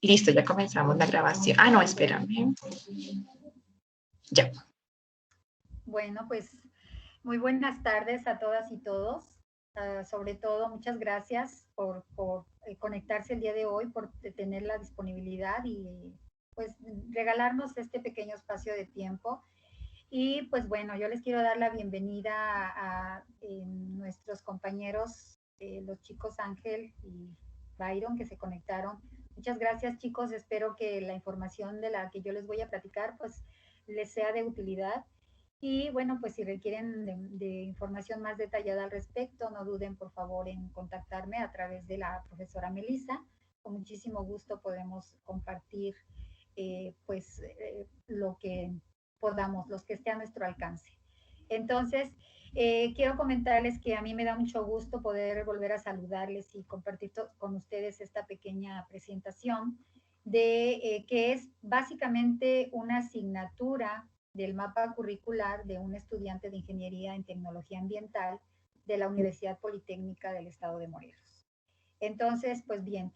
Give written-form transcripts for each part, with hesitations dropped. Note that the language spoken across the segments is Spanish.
Listo, ya comenzamos la grabación. Ah, no, espérame. Ya. Bueno, pues muy buenas tardes a todas y todos. Sobre todo, muchas gracias por conectarse el día de hoy, por tener la disponibilidad y pues regalarnos este pequeño espacio de tiempo. Y pues bueno, yo les quiero dar la bienvenida a nuestros compañeros, los chicos Ángel y Byron, que se conectaron. Muchas gracias, chicos. Espero que la información de la que yo les voy a platicar pues les sea de utilidad. Y bueno, pues si requieren de información más detallada al respecto, no duden por favor en contactarme a través de la profesora Melissa. Con muchísimo gusto podemos compartir lo que podamos, los que esté a nuestro alcance. Entonces, quiero comentarles que a mí me da mucho gusto poder volver a saludarles y compartir con ustedes esta pequeña presentación de que es básicamente una asignatura del mapa curricular de un estudiante de Ingeniería en Tecnología Ambiental de la Universidad Politécnica del Estado de Morelos. Entonces, pues bien,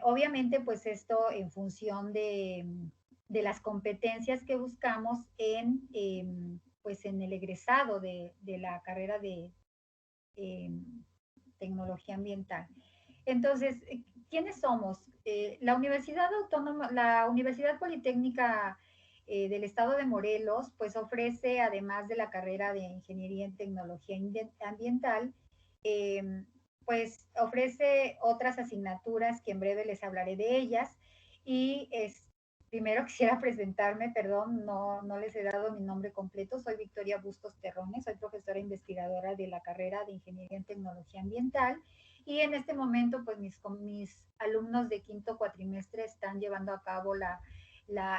obviamente pues esto en función de las competencias que buscamos pues en el egresado de la carrera de eh, tecnología ambiental. Entonces, ¿quiénes somos? La Universidad Autónoma, la Universidad Politécnica del Estado de Morelos, pues ofrece, además de la carrera de Ingeniería en Tecnología Ambiental, eh, pues ofrece otras asignaturas que en breve les hablaré de ellas. Y primero quisiera presentarme, perdón, no les he dado mi nombre completo. Soy Victoria Bustos Terrones, soy profesora investigadora de la carrera de Ingeniería en Tecnología Ambiental. Y en este momento, pues mis alumnos de quinto cuatrimestre están llevando a cabo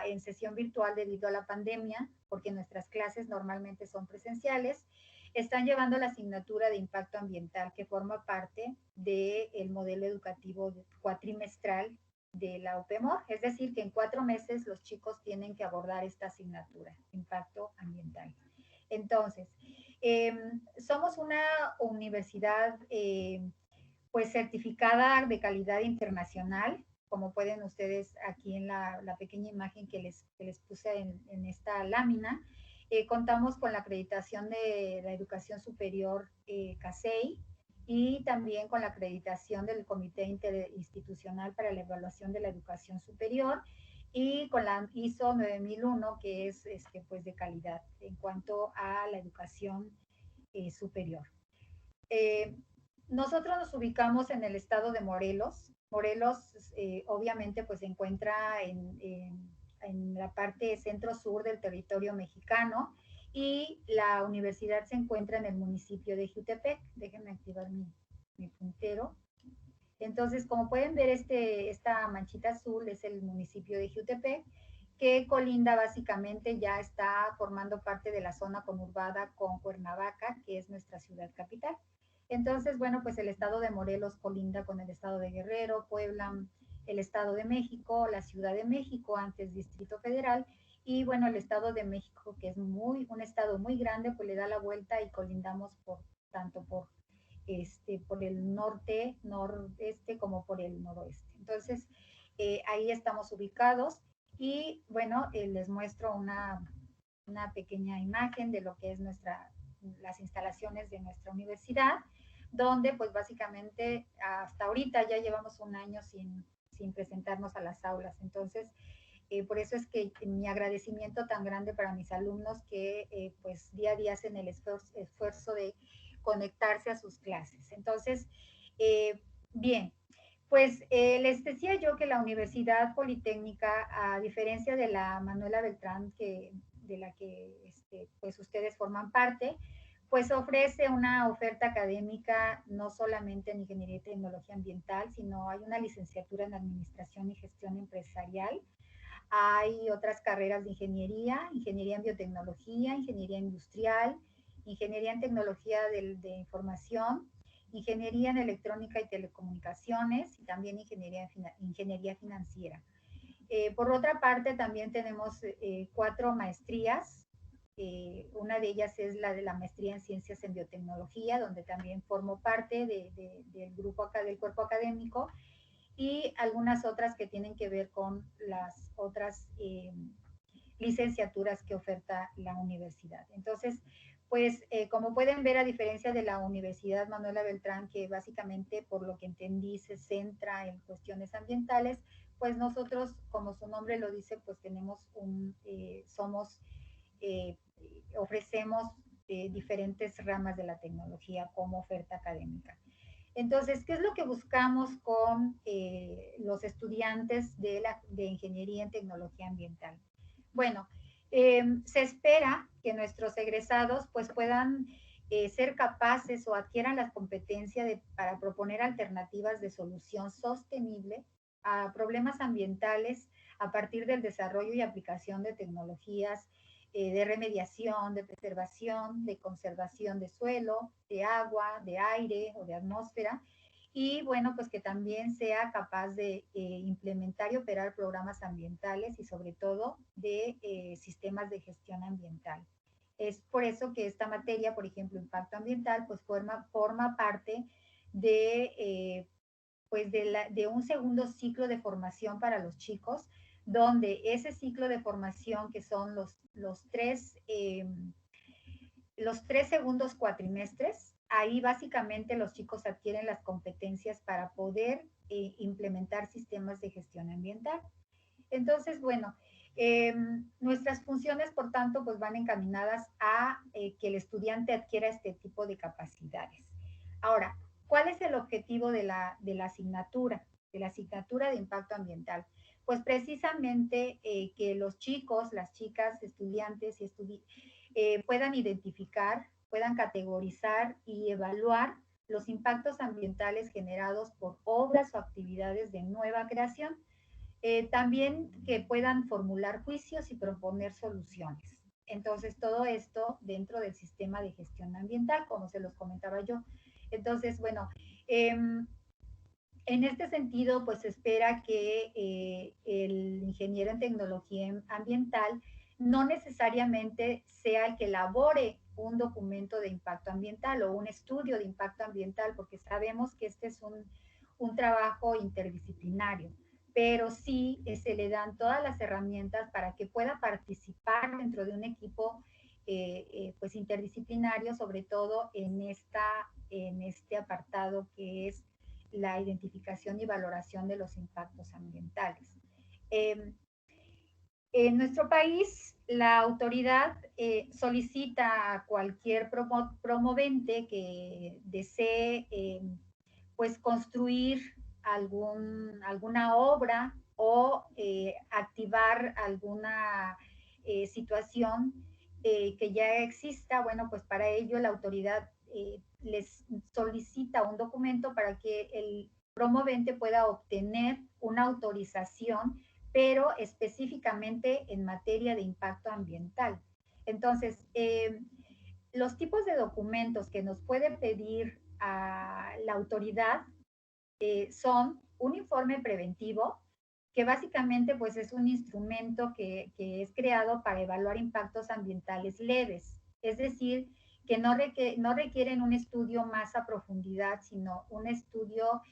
en sesión virtual debido a la pandemia, porque nuestras clases normalmente son presenciales. Están llevando la asignatura de impacto ambiental que forma parte del modelo educativo cuatrimestral de la UPEMOR, es decir, que en 4 meses los chicos tienen que abordar esta asignatura, impacto ambiental. Entonces, somos una universidad pues certificada de calidad internacional, como pueden ustedes aquí en la pequeña imagen que les puse en esta lámina. Contamos con la acreditación de la educación superior CASEI y también con la acreditación del Comité Interinstitucional para la Evaluación de la Educación Superior y con la ISO 9001, que es pues de calidad en cuanto a la educación superior. Eh, Nosotros nos ubicamos en el estado de Morelos. Morelos, obviamente, pues se encuentra en la parte centro-sur del territorio mexicano y la universidad se encuentra en el municipio de Jutepec. Déjenme activar mi puntero. Entonces, como pueden ver, esta manchita azul es el municipio de Jutepec, que colinda básicamente, ya está formando parte de la zona conurbada con Cuernavaca, que es nuestra ciudad capital. Entonces, bueno, pues el estado de Morelos colinda con el estado de Guerrero, Puebla, el estado de México, la Ciudad de México, antes Distrito Federal, y bueno, el estado de México, que es un estado muy grande, pues le da la vuelta y colindamos tanto por el norte, nordeste, como por el noroeste. Entonces, ahí estamos ubicados y bueno, les muestro una pequeña imagen de lo que es las instalaciones de nuestra universidad, donde pues básicamente hasta ahorita ya llevamos un año sin presentarnos a las aulas. Entonces, por eso es que mi agradecimiento tan grande para mis alumnos que pues día a día hacen el esfuerzo de conectarse a sus clases. Entonces, bien, pues les decía yo que la Universidad Politécnica, a diferencia de la Manuela Beltrán, de la que pues ustedes forman parte, pues ofrece una oferta académica no solamente en Ingeniería y Tecnología Ambiental, sino hay una licenciatura en Administración y Gestión Empresarial. Hay otras carreras de ingeniería, ingeniería en biotecnología, ingeniería industrial, ingeniería en tecnología de información, ingeniería en electrónica y telecomunicaciones y también ingeniería financiera. Por otra parte, también tenemos 4 maestrías. Una de ellas es la de la maestría en ciencias en biotecnología, donde también formo parte del grupo acá, del cuerpo académico. y algunas otras que tienen que ver con las otras licenciaturas que oferta la universidad. Entonces, pues como pueden ver, a diferencia de la Universidad Manuela Beltrán, que básicamente por lo que entendí se centra en cuestiones ambientales, pues nosotros, como su nombre lo dice, pues tenemos eh, ofrecemos diferentes ramas de la tecnología como oferta académica. Entonces, ¿qué es lo que buscamos con los estudiantes de Ingeniería en Tecnología Ambiental? Bueno, se espera que nuestros egresados pues puedan ser capaces o adquieran las competencias para proponer alternativas de solución sostenible a problemas ambientales a partir del desarrollo y aplicación de tecnologías de remediación, de preservación, de conservación de suelo, de agua, de aire o de atmósfera, y bueno, pues que también sea capaz de implementar y operar programas ambientales y sobre todo de sistemas de gestión ambiental. Es por eso que esta materia, por ejemplo, impacto ambiental, pues forma parte de un segundo ciclo de formación para los chicos, donde ese ciclo de formación, que son los tres segundos cuatrimestres, ahí básicamente los chicos adquieren las competencias para poder implementar sistemas de gestión ambiental. Entonces, bueno, nuestras funciones, por tanto, pues van encaminadas a que el estudiante adquiera este tipo de capacidades. Ahora, ¿cuál es el objetivo de la asignatura, de impacto ambiental? Pues precisamente que los chicos, las chicas, estudiantes y puedan identificar, puedan categorizar y evaluar los impactos ambientales generados por obras o actividades de nueva creación. También que puedan formular juicios y proponer soluciones. Entonces, todo esto dentro del sistema de gestión ambiental, como se los comentaba yo. Entonces, bueno, en este sentido, pues se espera que el ingeniero en tecnología ambiental no necesariamente sea el que elabore un documento de impacto ambiental o un estudio de impacto ambiental, porque sabemos que este es un trabajo interdisciplinario, pero sí se le dan todas las herramientas para que pueda participar dentro de un equipo pues interdisciplinario, sobre todo en este apartado que es la identificación y valoración de los impactos ambientales. En nuestro país, la autoridad solicita a cualquier promovente que desee pues construir alguna obra o activar alguna situación que ya exista. Bueno, pues para ello la autoridad les solicita un documento para que el promovente pueda obtener una autorización, pero específicamente en materia de impacto ambiental. Entonces, los tipos de documentos que nos puede pedir a la autoridad son un informe preventivo, que básicamente pues es un instrumento que es creado para evaluar impactos ambientales leves, es decir, que no requieren un estudio más a profundidad, sino un estudio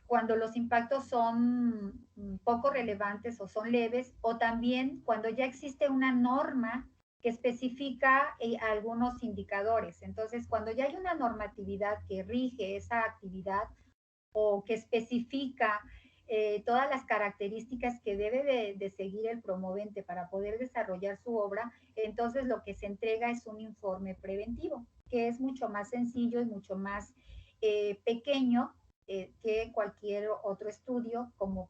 cuando los impactos son poco relevantes o son leves, o también cuando ya existe una norma que especifica algunos indicadores. Entonces, cuando ya hay una normatividad que rige esa actividad o que especifica todas las características que debe de seguir el promovente para poder desarrollar su obra, entonces lo que se entrega es un informe preventivo, que es mucho más sencillo y mucho más pequeño que cualquier otro estudio, como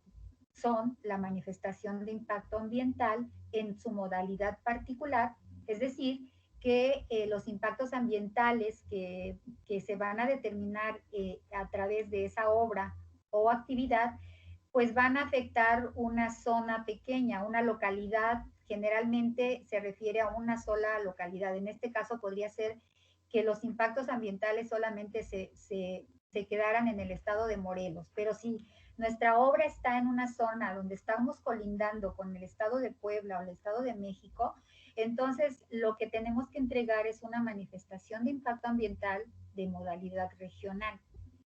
son la manifestación de impacto ambiental en su modalidad particular, es decir, que los impactos ambientales que se van a determinar a través de esa obra o actividad, pues van a afectar una zona pequeña, una localidad. Generalmente se refiere a una sola localidad. En este caso podría ser que los impactos ambientales solamente se quedaran en el estado de Morelos, pero si nuestra obra está en una zona donde estamos colindando con el estado de Puebla o el estado de México, entonces lo que tenemos que entregar es una manifestación de impacto ambiental de modalidad regional.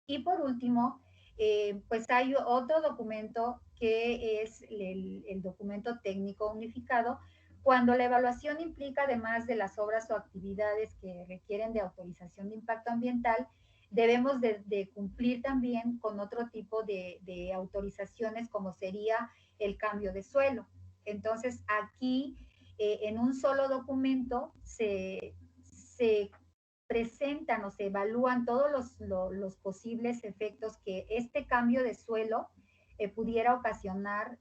Y por último, pues hay otro documento que es el documento técnico unificado, cuando la evaluación implica, además de las obras o actividades que requieren de autorización de impacto ambiental, debemos de cumplir también con otro tipo de autorizaciones, como sería el cambio de suelo. Entonces, aquí, en un solo documento, se presentan o se evalúan todos los posibles efectos que este cambio de suelo pudiera ocasionar,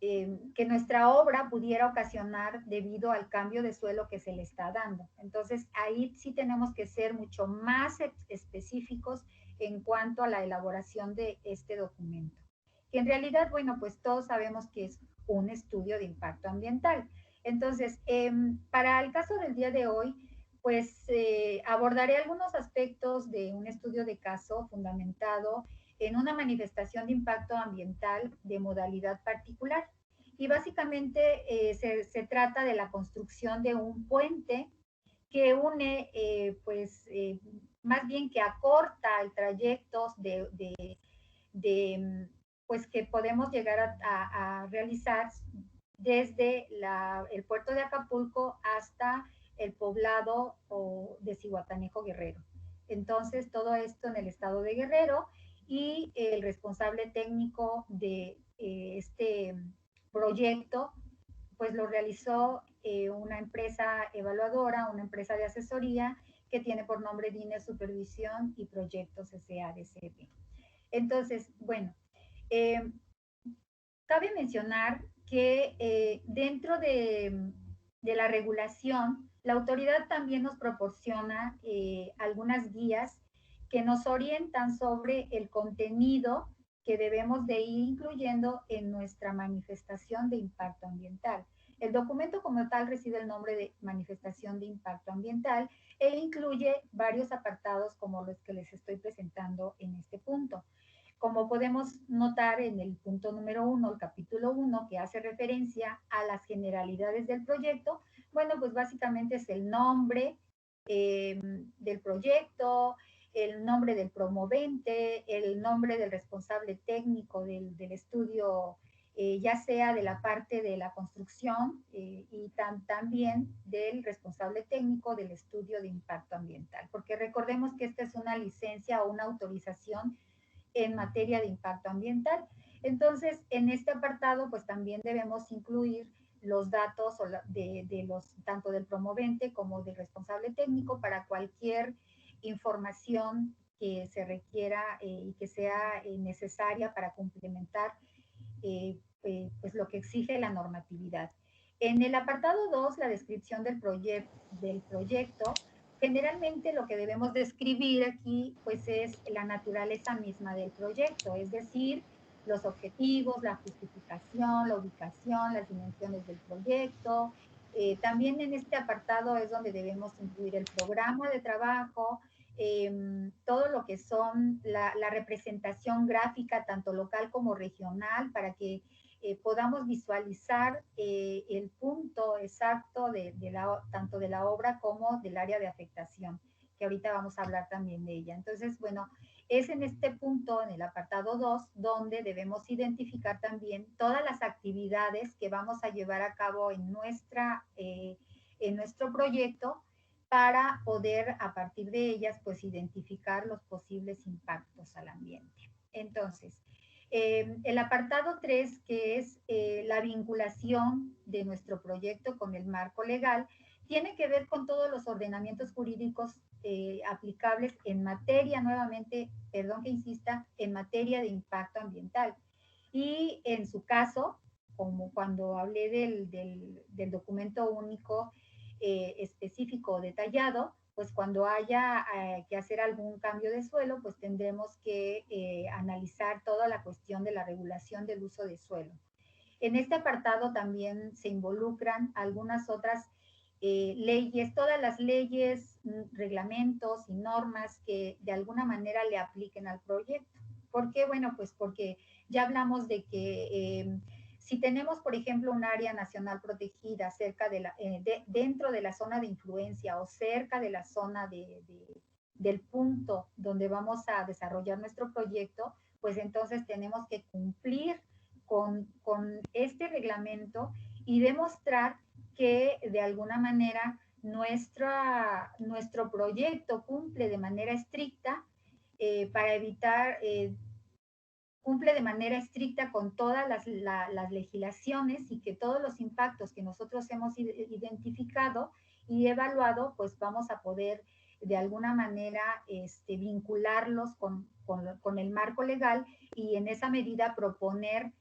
que nuestra obra pudiera ocasionar debido al cambio de suelo que se le está dando. Entonces, ahí sí tenemos que ser mucho más específicos en cuanto a la elaboración de este documento. Que en realidad, bueno, pues todos sabemos que es un estudio de impacto ambiental. Entonces, para el caso del día de hoy, pues abordaré algunos aspectos de un estudio de caso fundamentado en una manifestación de impacto ambiental de modalidad particular. Y básicamente se trata de la construcción de un puente que une, más bien que acorta el trayecto pues que podemos llegar a realizar desde el puerto de Acapulco hasta el poblado de Zihuatanejo Guerrero. Entonces, todo esto en el estado de Guerrero, y el responsable técnico de este proyecto, pues lo realizó una empresa evaluadora, una empresa de asesoría que tiene por nombre DINE Supervisión y Proyectos SADCB. Entonces, bueno, eh, cabe mencionar que dentro de la regulación, la autoridad también nos proporciona algunas guías que nos orientan sobre el contenido que debemos de ir incluyendo en nuestra manifestación de impacto ambiental. El documento como tal recibe el nombre de manifestación de impacto ambiental e incluye varios apartados como los que les estoy presentando en este punto. Como podemos notar en el punto número 1, el capítulo 1, que hace referencia a las generalidades del proyecto, bueno, pues básicamente es el nombre del proyecto, el nombre del promovente, el nombre del responsable técnico del estudio, ya sea de la parte de la construcción y también del responsable técnico del estudio de impacto ambiental, porque recordemos que esta es una licencia o una autorización en materia de impacto ambiental. Entonces, en este apartado, pues también debemos incluir los datos tanto del promovente como del responsable técnico para cualquier información que se requiera y que sea necesaria para complementar pues lo que exige la normatividad. En el apartado 2, la descripción del proyecto, generalmente lo que debemos describir aquí pues es la naturaleza misma del proyecto, es decir, los objetivos, la justificación, la ubicación, las dimensiones del proyecto. También en este apartado es donde debemos incluir el programa de trabajo, todo lo que son la representación gráfica, tanto local como regional, para que podamos visualizar el punto exacto tanto de la obra como del área de afectación, que ahorita vamos a hablar también de ella. Entonces, bueno, es en este punto, en el apartado 2, donde debemos identificar también todas las actividades que vamos a llevar a cabo en nuestro proyecto, para poder a partir de ellas pues identificar los posibles impactos al ambiente. Entonces, el apartado 3, que es la vinculación de nuestro proyecto con el marco legal, tiene que ver con todos los ordenamientos jurídicos aplicables en materia, nuevamente, perdón que insista, en materia de impacto ambiental. Y en su caso, como cuando hablé del documento único específico o detallado, pues cuando haya que hacer algún cambio de suelo, pues tendremos que analizar toda la cuestión de la regulación del uso de suelo. En este apartado también se involucran algunas otras leyes, todas las leyes, reglamentos y normas que de alguna manera le apliquen al proyecto. ¿Por qué? Bueno, pues porque ya hablamos de que si tenemos, por ejemplo, un área nacional protegida cerca dentro de la zona de influencia o cerca de la zona del punto donde vamos a desarrollar nuestro proyecto, pues entonces tenemos que cumplir con este reglamento y demostrar que de alguna manera nuestro proyecto cumple de manera estricta para evitar, cumple de manera estricta con todas las legislaciones y que todos los impactos que nosotros hemos identificado y evaluado, pues vamos a poder de alguna manera vincularlos con el marco legal y en esa medida proponer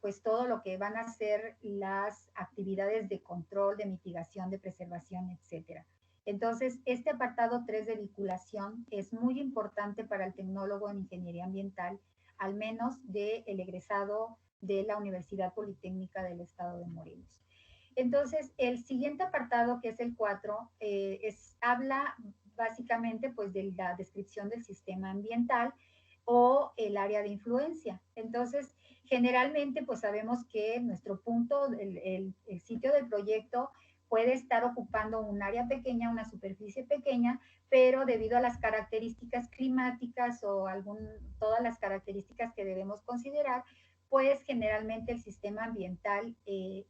pues todo lo que van a ser las actividades de control, de mitigación, de preservación, etcétera. Entonces, este apartado 3 de vinculación es muy importante para el tecnólogo en ingeniería ambiental, al menos del egresado de la Universidad Politécnica del Estado de Morelos. Entonces, el siguiente apartado, que es el 4, habla básicamente pues de la descripción del sistema ambiental o el área de influencia. Entonces, generalmente pues sabemos que nuestro punto, el sitio del proyecto puede estar ocupando un área pequeña, una superficie pequeña, pero debido a las características climáticas o todas las características que debemos considerar, pues generalmente el sistema ambiental,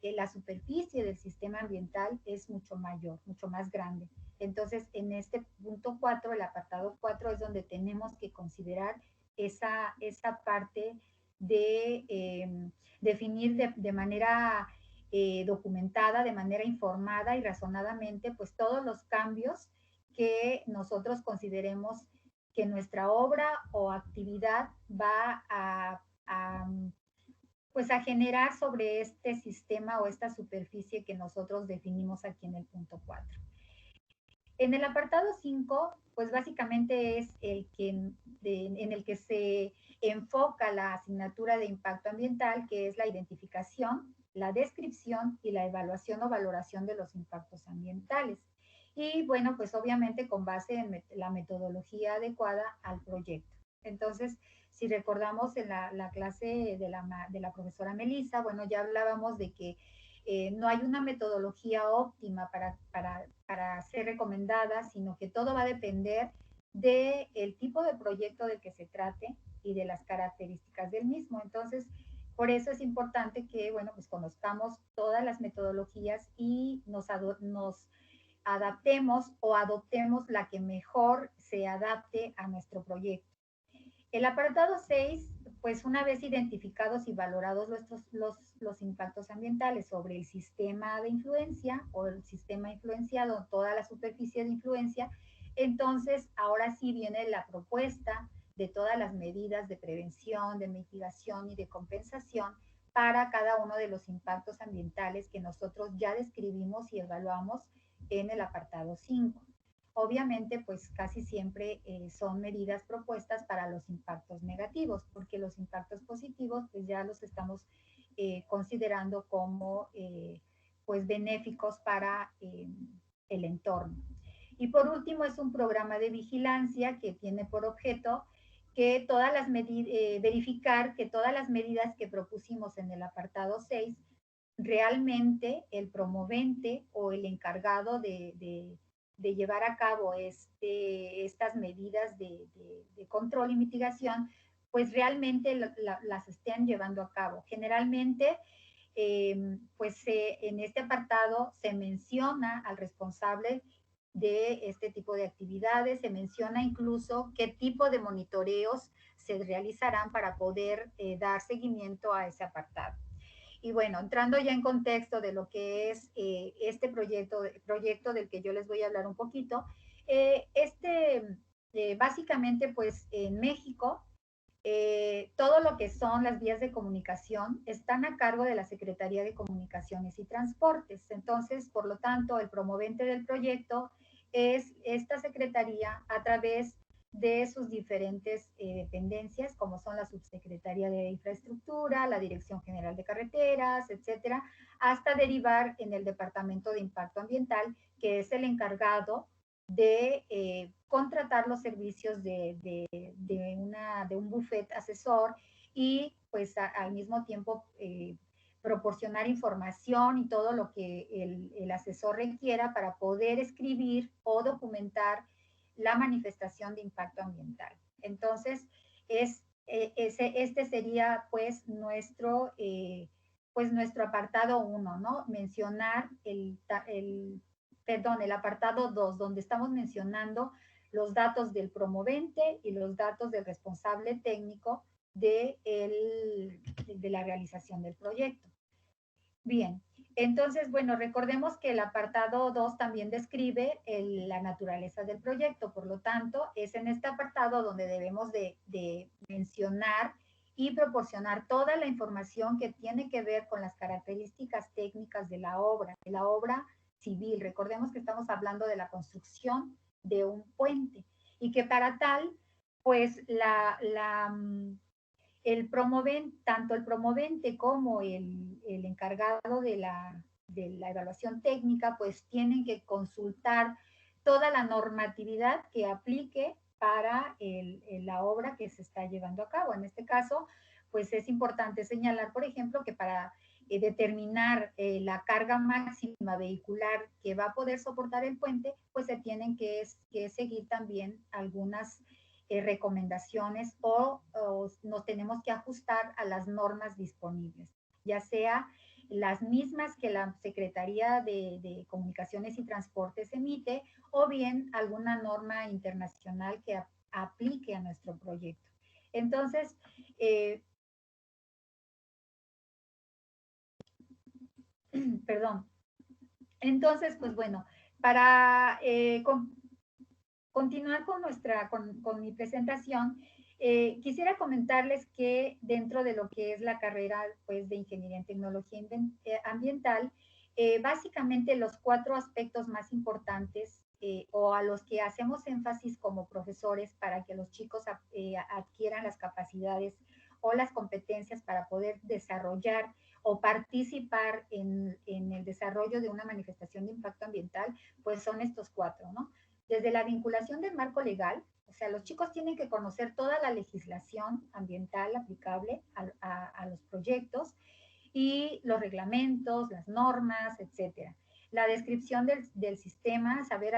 la superficie del sistema ambiental es mucho mayor, mucho más grande. Entonces, en este punto 4, el apartado 4, es donde tenemos que considerar esa parte de definir de manera documentada, de manera informada y razonadamente, pues todos los cambios que nosotros consideremos que nuestra obra o actividad va pues a generar sobre este sistema o esta superficie que nosotros definimos aquí en el punto 4. En el apartado 5, pues básicamente es en el que se enfoca la asignatura de impacto ambiental, que es la identificación, la descripción y la evaluación o valoración de los impactos ambientales. Y bueno, pues obviamente con base en la metodología adecuada al proyecto. Entonces, si recordamos en la clase de la profesora Melissa, bueno, ya hablábamos de que no hay una metodología óptima para ser recomendada, sino que todo va a depender del tipo de proyecto del que se trate y de las características del mismo. Entonces, por eso es importante que, bueno, pues conozcamos todas las metodologías y nos adaptemos o adoptemos la que mejor se adapte a nuestro proyecto. El apartado 6, pues una vez identificados y valorados los impactos ambientales sobre el sistema de influencia o el sistema influenciado, toda la superficie de influencia, entonces ahora sí viene la propuesta de todas las medidas de prevención, de mitigación y de compensación para cada uno de los impactos ambientales que nosotros ya describimos y evaluamos en el apartado 5. Obviamente, pues casi siempre son medidas propuestas para los impactos negativos, porque los impactos positivos, pues ya los estamos considerando como pues benéficos para el entorno. Y por último, es un programa de vigilancia que tiene por objeto que verificar que todas las medidas que propusimos en el apartado 6, realmente el promovente o el encargado de llevar a cabo estas medidas de control y mitigación, pues realmente las estén llevando a cabo. Generalmente, pues en este apartado se menciona al responsable de este tipo de actividades, se menciona incluso qué tipo de monitoreos se realizarán para poder dar seguimiento a ese apartado. Y bueno, entrando ya en contexto de lo que es este proyecto del que yo les voy a hablar un poquito, básicamente pues en México, todo lo que son las vías de comunicación están a cargo de la Secretaría de Comunicaciones y Transportes. Entonces, por lo tanto, el promovente del proyecto es esta secretaría a través de sus diferentes dependencias, como son la Subsecretaría de Infraestructura, la Dirección General de Carreteras, etcétera, hasta derivar en el Departamento de Impacto Ambiental, que es el encargado de contratar los servicios de un buffet asesor y pues al mismo tiempo proporcionar información y todo lo que el asesor requiera para poder escribir o documentar la manifestación de impacto ambiental. Entonces, este sería pues nuestro apartado 1, ¿no? Mencionar el apartado 2, donde estamos mencionando los datos del promovente y los datos del responsable técnico de la realización del proyecto. Bien, entonces, bueno, recordemos que el apartado 2 también describe la naturaleza del proyecto, por lo tanto, es en este apartado donde debemos de mencionar y proporcionar toda la información que tiene que ver con las características técnicas de la obra civil. Recordemos que estamos hablando de la construcción de un puente y que para tal, pues tanto el promovente como el encargado de la evaluación técnica, pues tienen que consultar toda la normatividad que aplique para la obra que se está llevando a cabo. En este caso, pues es importante señalar, por ejemplo, que para determinar la carga máxima vehicular que va a poder soportar el puente, pues se tienen que seguir también algunas recomendaciones o nos tenemos que ajustar a las normas disponibles, ya sea las mismas que la Secretaría de Comunicaciones y Transportes emite o bien alguna norma internacional que aplique a nuestro proyecto. Entonces, perdón. Entonces, pues bueno, para continuar con mi presentación, quisiera comentarles que dentro de lo que es la carrera pues, de Ingeniería en Tecnología Ambiental, básicamente los 4 aspectos más importantes o a los que hacemos énfasis como profesores para que los chicos adquieran las capacidades o las competencias para poder desarrollar o participar en el desarrollo de una manifestación de impacto ambiental, pues son estos 4, ¿no? Desde la vinculación del marco legal, o sea, los chicos tienen que conocer toda la legislación ambiental aplicable a los proyectos y los reglamentos, las normas, etcétera. La descripción del sistema, saber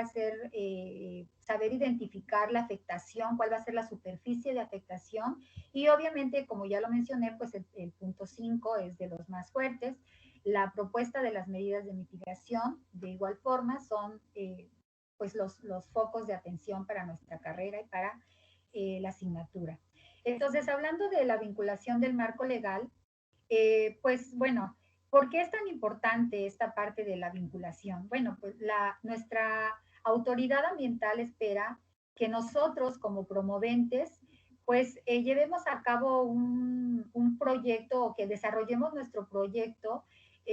identificar la afectación, cuál va a ser la superficie de afectación y obviamente, como ya lo mencioné, pues el punto 5 es de los más fuertes. La propuesta de las medidas de mitigación, de igual forma, son pues los focos de atención para nuestra carrera y para la asignatura. Entonces, hablando de la vinculación del marco legal, pues bueno, ¿por qué es tan importante esta parte de la vinculación? Bueno, pues nuestra autoridad ambiental espera que nosotros como promoventes, pues llevemos a cabo un proyecto o que desarrollemos nuestro proyecto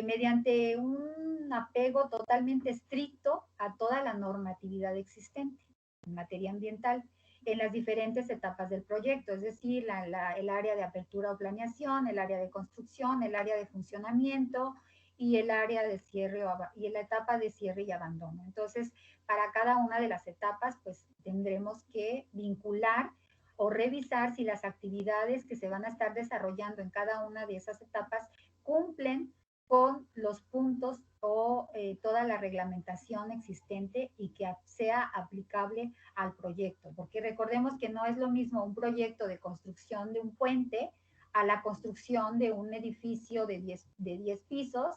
mediante un apego totalmente estricto a toda la normatividad existente en materia ambiental en las diferentes etapas del proyecto, es decir, el área de apertura o planeación, el área de construcción, el área de funcionamiento y el área de cierre y la etapa de cierre y abandono. Entonces, para cada una de las etapas, pues tendremos que vincular o revisar si las actividades que se van a estar desarrollando en cada una de esas etapas cumplen con los puntos o toda la reglamentación existente y que sea aplicable al proyecto, porque recordemos que no es lo mismo un proyecto de construcción de un puente a la construcción de un edificio de 10 pisos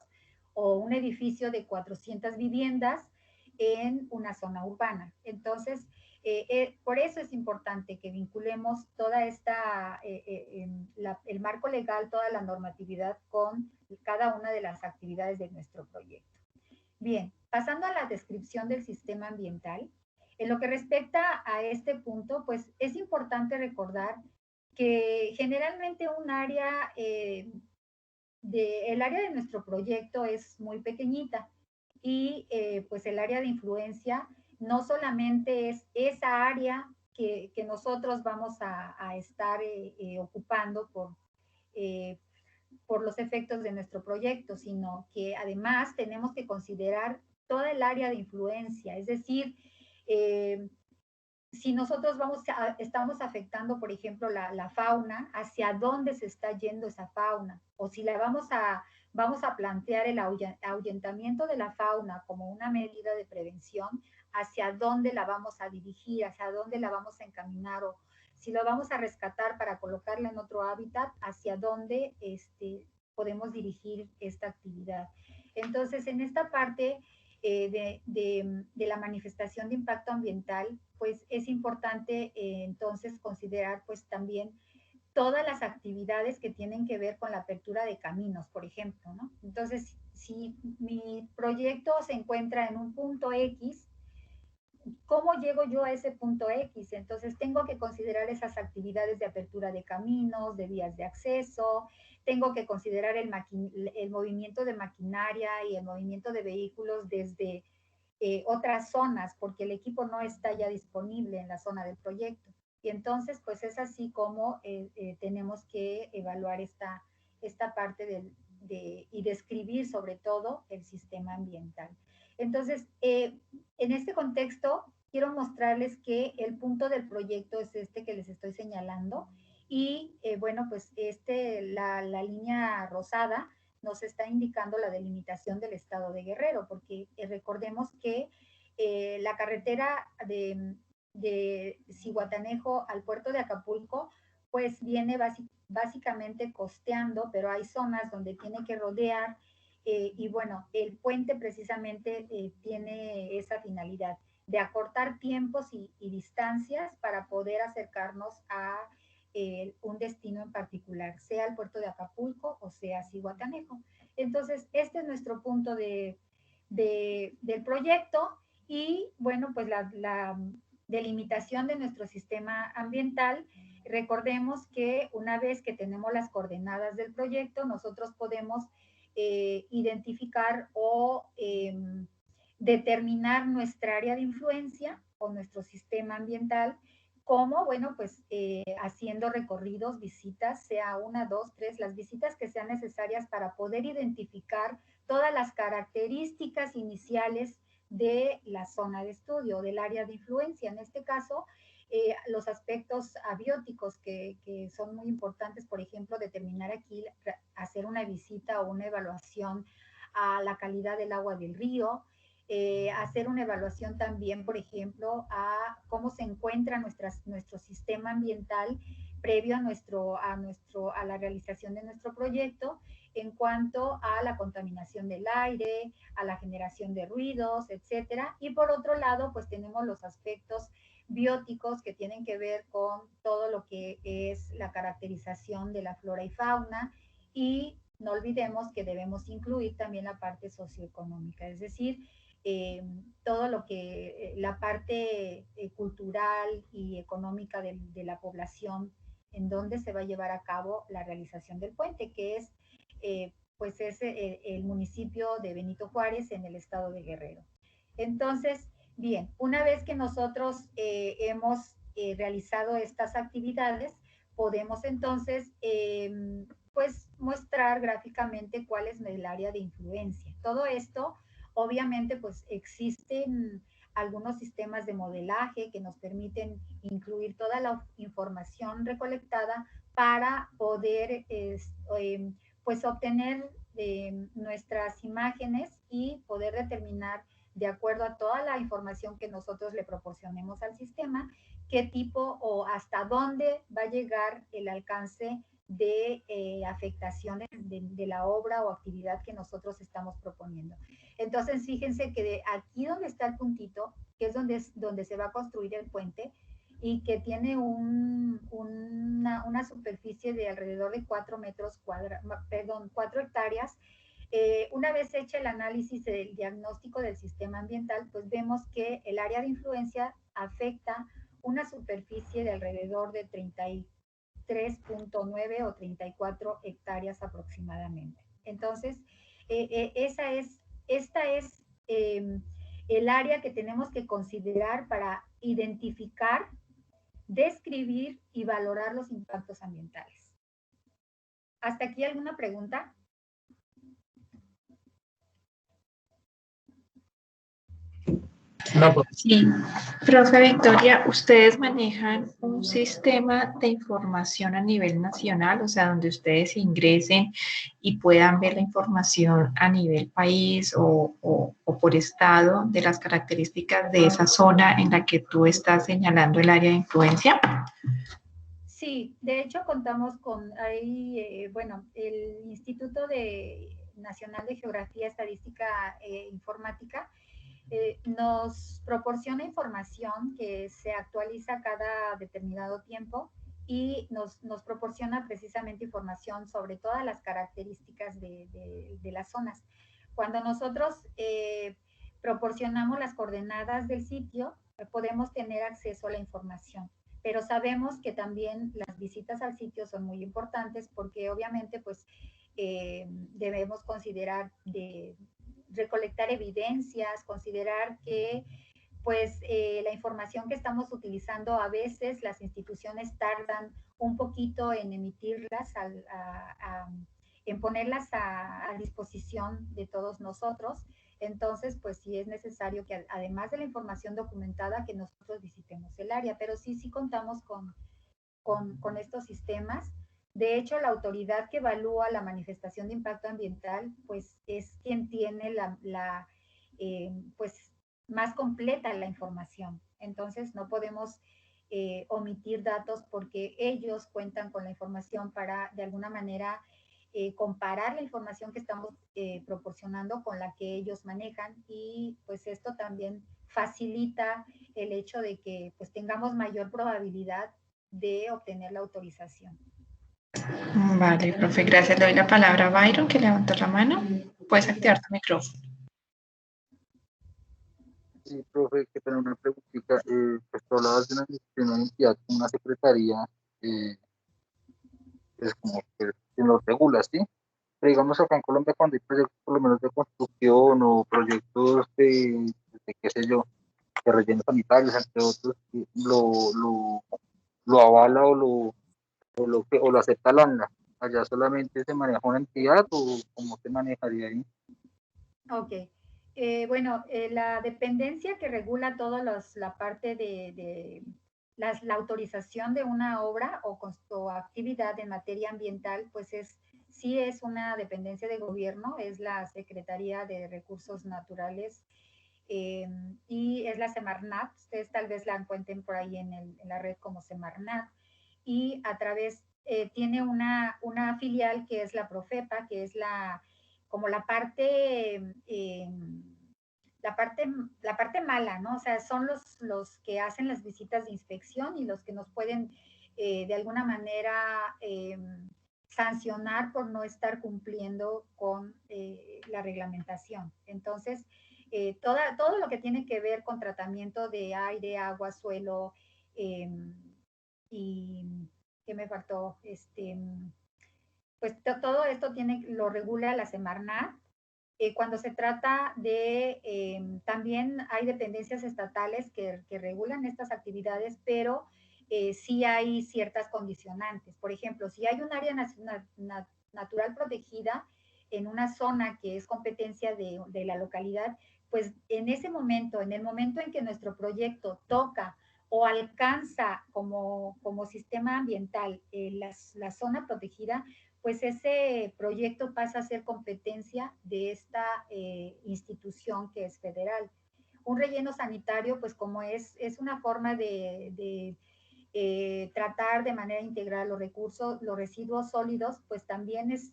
o un edificio de 400 viviendas en una zona urbana. Entonces, por eso es importante que vinculemos toda el marco legal, toda la normatividad con cada una de las actividades de nuestro proyecto. Bien, pasando a la descripción del sistema ambiental, en lo que respecta a este punto, pues es importante recordar que generalmente el área de nuestro proyecto es muy pequeñita y pues el área de influencia no solamente es esa área que nosotros vamos a estar ocupando por los efectos de nuestro proyecto, sino que además tenemos que considerar toda el área de influencia, es decir, si nosotros estamos afectando, por ejemplo, la fauna, hacia dónde se está yendo esa fauna, o si vamos a plantear el ahuyentamiento de la fauna como una medida de prevención, hacia dónde la vamos a dirigir, hacia dónde la vamos a encaminar, o si lo vamos a rescatar para colocarla en otro hábitat, hacia dónde podemos dirigir esta actividad. Entonces, en esta parte de la manifestación de impacto ambiental, pues es importante entonces considerar pues también todas las actividades que tienen que ver con la apertura de caminos, por ejemplo, ¿no? Entonces, si mi proyecto se encuentra en un punto X, ¿cómo llego yo a ese punto X? Entonces, tengo que considerar esas actividades de apertura de caminos, de vías de acceso, tengo que considerar el movimiento de maquinaria y el movimiento de vehículos desde otras zonas, porque el equipo no está ya disponible en la zona del proyecto. Y entonces, pues es así como tenemos que evaluar esta parte y describir sobre todo el sistema ambiental. Entonces, en este contexto, quiero mostrarles que el punto del proyecto es este que les estoy señalando. Y bueno, pues la línea rosada nos está indicando la delimitación del estado de Guerrero, porque recordemos que la carretera de Zihuatanejo al puerto de Acapulco, pues viene básicamente costeando, pero hay zonas donde tiene que rodear, y bueno, el puente precisamente tiene esa finalidad de acortar tiempos y distancias para poder acercarnos a un destino en particular, sea el puerto de Acapulco o sea Zihuatanejo. Entonces, este es nuestro punto del proyecto. Y bueno, pues la delimitación de nuestro sistema ambiental. Recordemos que una vez que tenemos las coordenadas del proyecto, nosotros podemos identificar o determinar nuestra área de influencia o nuestro sistema ambiental, como, bueno, pues haciendo recorridos, visitas, sea una, dos, tres, las visitas que sean necesarias para poder identificar todas las características iniciales de la zona de estudio, del área de influencia. En este caso, los aspectos abióticos que son muy importantes, por ejemplo, determinar aquí, hacer una visita o una evaluación a la calidad del agua del río, hacer una evaluación también, por ejemplo, a cómo se encuentra nuestro sistema ambiental previo a la realización de nuestro proyecto, en cuanto a la contaminación del aire, a la generación de ruidos, etcétera. Y por otro lado, pues tenemos los aspectos bióticos que tienen que ver con todo lo que es la caracterización de la flora y fauna, y no olvidemos que debemos incluir también la parte socioeconómica, es decir, todo lo que la parte cultural y económica de la población en donde se va a llevar a cabo la realización del puente, que es pues es el municipio de Benito Juárez en el estado de Guerrero. Entonces, bien, una vez que nosotros hemos realizado estas actividades, podemos entonces pues mostrar gráficamente cuál es el área de influencia. Todo esto, obviamente, pues existen algunos sistemas de modelaje que nos permiten incluir toda la información recolectada para poder pues obtener nuestras imágenes y poder determinar, de acuerdo a toda la información que nosotros le proporcionemos al sistema, qué tipo o hasta dónde va a llegar el alcance de afectación de la obra o actividad que nosotros estamos proponiendo. Entonces, fíjense que de aquí donde está el puntito, que es donde se va a construir el puente, y que tiene una superficie de alrededor de 4 hectáreas. Una vez hecha el análisis del diagnóstico del sistema ambiental, pues vemos que el área de influencia afecta una superficie de alrededor de 33.9 o 34 hectáreas aproximadamente. Entonces, esta es el área que tenemos que considerar para identificar, describir y valorar los impactos ambientales. ¿Hasta aquí alguna pregunta? No, pues, Sí, profe Victoria, ¿ustedes manejan un sistema de información a nivel nacional, o sea, donde ustedes ingresen y puedan ver la información a nivel país o por estado de las características de esa zona en la que tú estás señalando el área de influencia? Sí, de hecho contamos con ahí, bueno, el Nacional de Geografía, Estadística e Informática nos proporciona información que se actualiza cada determinado tiempo y nos proporciona precisamente información sobre todas las características de las zonas. Cuando nosotros proporcionamos las coordenadas del sitio, podemos tener acceso a la información, pero sabemos que también las visitas al sitio son muy importantes porque obviamente pues debemos considerar de recolectar evidencias, considerar que pues la información que estamos utilizando a veces las instituciones tardan un poquito en emitirlas, en ponerlas a disposición de todos nosotros. Entonces, pues sí es necesario que además de la información documentada, que nosotros visitemos el área, pero sí contamos con estos sistemas. De hecho, la autoridad que evalúa la manifestación de impacto ambiental, pues es quien tiene pues más completa la información. Entonces, no podemos omitir datos porque ellos cuentan con la información para, de alguna manera, comparar la información que estamos proporcionando con la que ellos manejan y pues esto también facilita el hecho de que pues tengamos mayor probabilidad de obtener la autorización. Vale, profe, gracias. Le doy la palabra a Byron, que levantó la mano. Puedes activar tu micrófono. sí, profe, que tener una preguntita. Pues tú hablabas de una entidad, una secretaría, es como que nos regula, ¿sí? Pero digamos acá en Colombia cuando hay proyectos por lo menos de construcción o proyectos de qué sé yo, de rellenos sanitarios, entre otros, lo avala o lo acepta la ANLA. Allá solamente se maneja una entidad o cómo se manejaría ahí. Ok. Bueno, la dependencia que regula toda la parte de la autorización de una obra o actividad en materia ambiental, pues sí es una dependencia de gobierno, es la Secretaría de Recursos Naturales y es la Semarnat. Ustedes tal vez la encuentren por ahí en la red como Semarnat. Y a través, tiene una filial que es la Profepa, que es como la parte mala, ¿no? O sea, son los que hacen las visitas de inspección y los que nos pueden de alguna manera sancionar por no estar cumpliendo con la reglamentación. Entonces, todo lo que tiene que ver con tratamiento de aire, agua, suelo y ¿qué me faltó? Pues todo esto lo regula la Semarnat. Cuando se trata de, también hay dependencias estatales que regulan estas actividades, pero sí hay ciertas condicionantes. Por ejemplo, si hay un área natural protegida en una zona que es competencia de la localidad, pues en ese momento, en el momento en que nuestro proyecto toca o alcanza como sistema ambiental la zona protegida, pues ese proyecto pasa a ser competencia de esta institución que es federal. Un relleno sanitario, pues como es una forma de tratar de manera integral los residuos sólidos, pues también es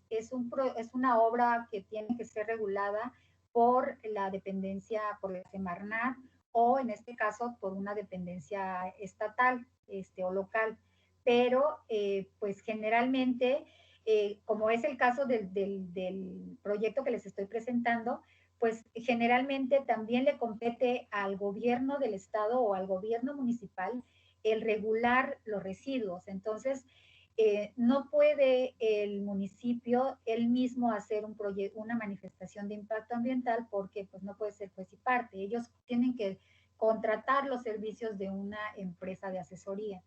una obra que tiene que ser regulada por la dependencia, por la Semarnat, o en este caso por una dependencia estatal o local. Pero pues generalmente, como es el caso del proyecto que les estoy presentando, pues generalmente también le compete al gobierno del estado o al gobierno municipal el regular los residuos. Entonces, no puede el municipio él mismo hacer una manifestación de impacto ambiental porque pues no puede ser juez y parte. Ellos tienen que contratar los servicios de una empresa de asesoría,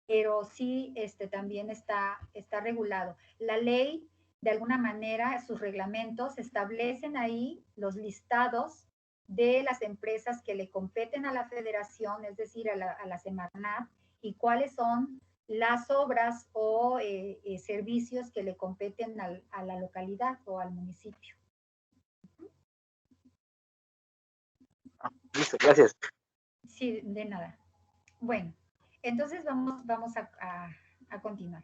pero sí también está regulado. La ley, de alguna manera, sus reglamentos establecen ahí los listados de las empresas que le competen a la federación, es decir, a la Semarnat, y cuáles son las obras o servicios que le competen a la localidad o al municipio. Listo, gracias. Sí, de nada. Bueno, entonces vamos a continuar.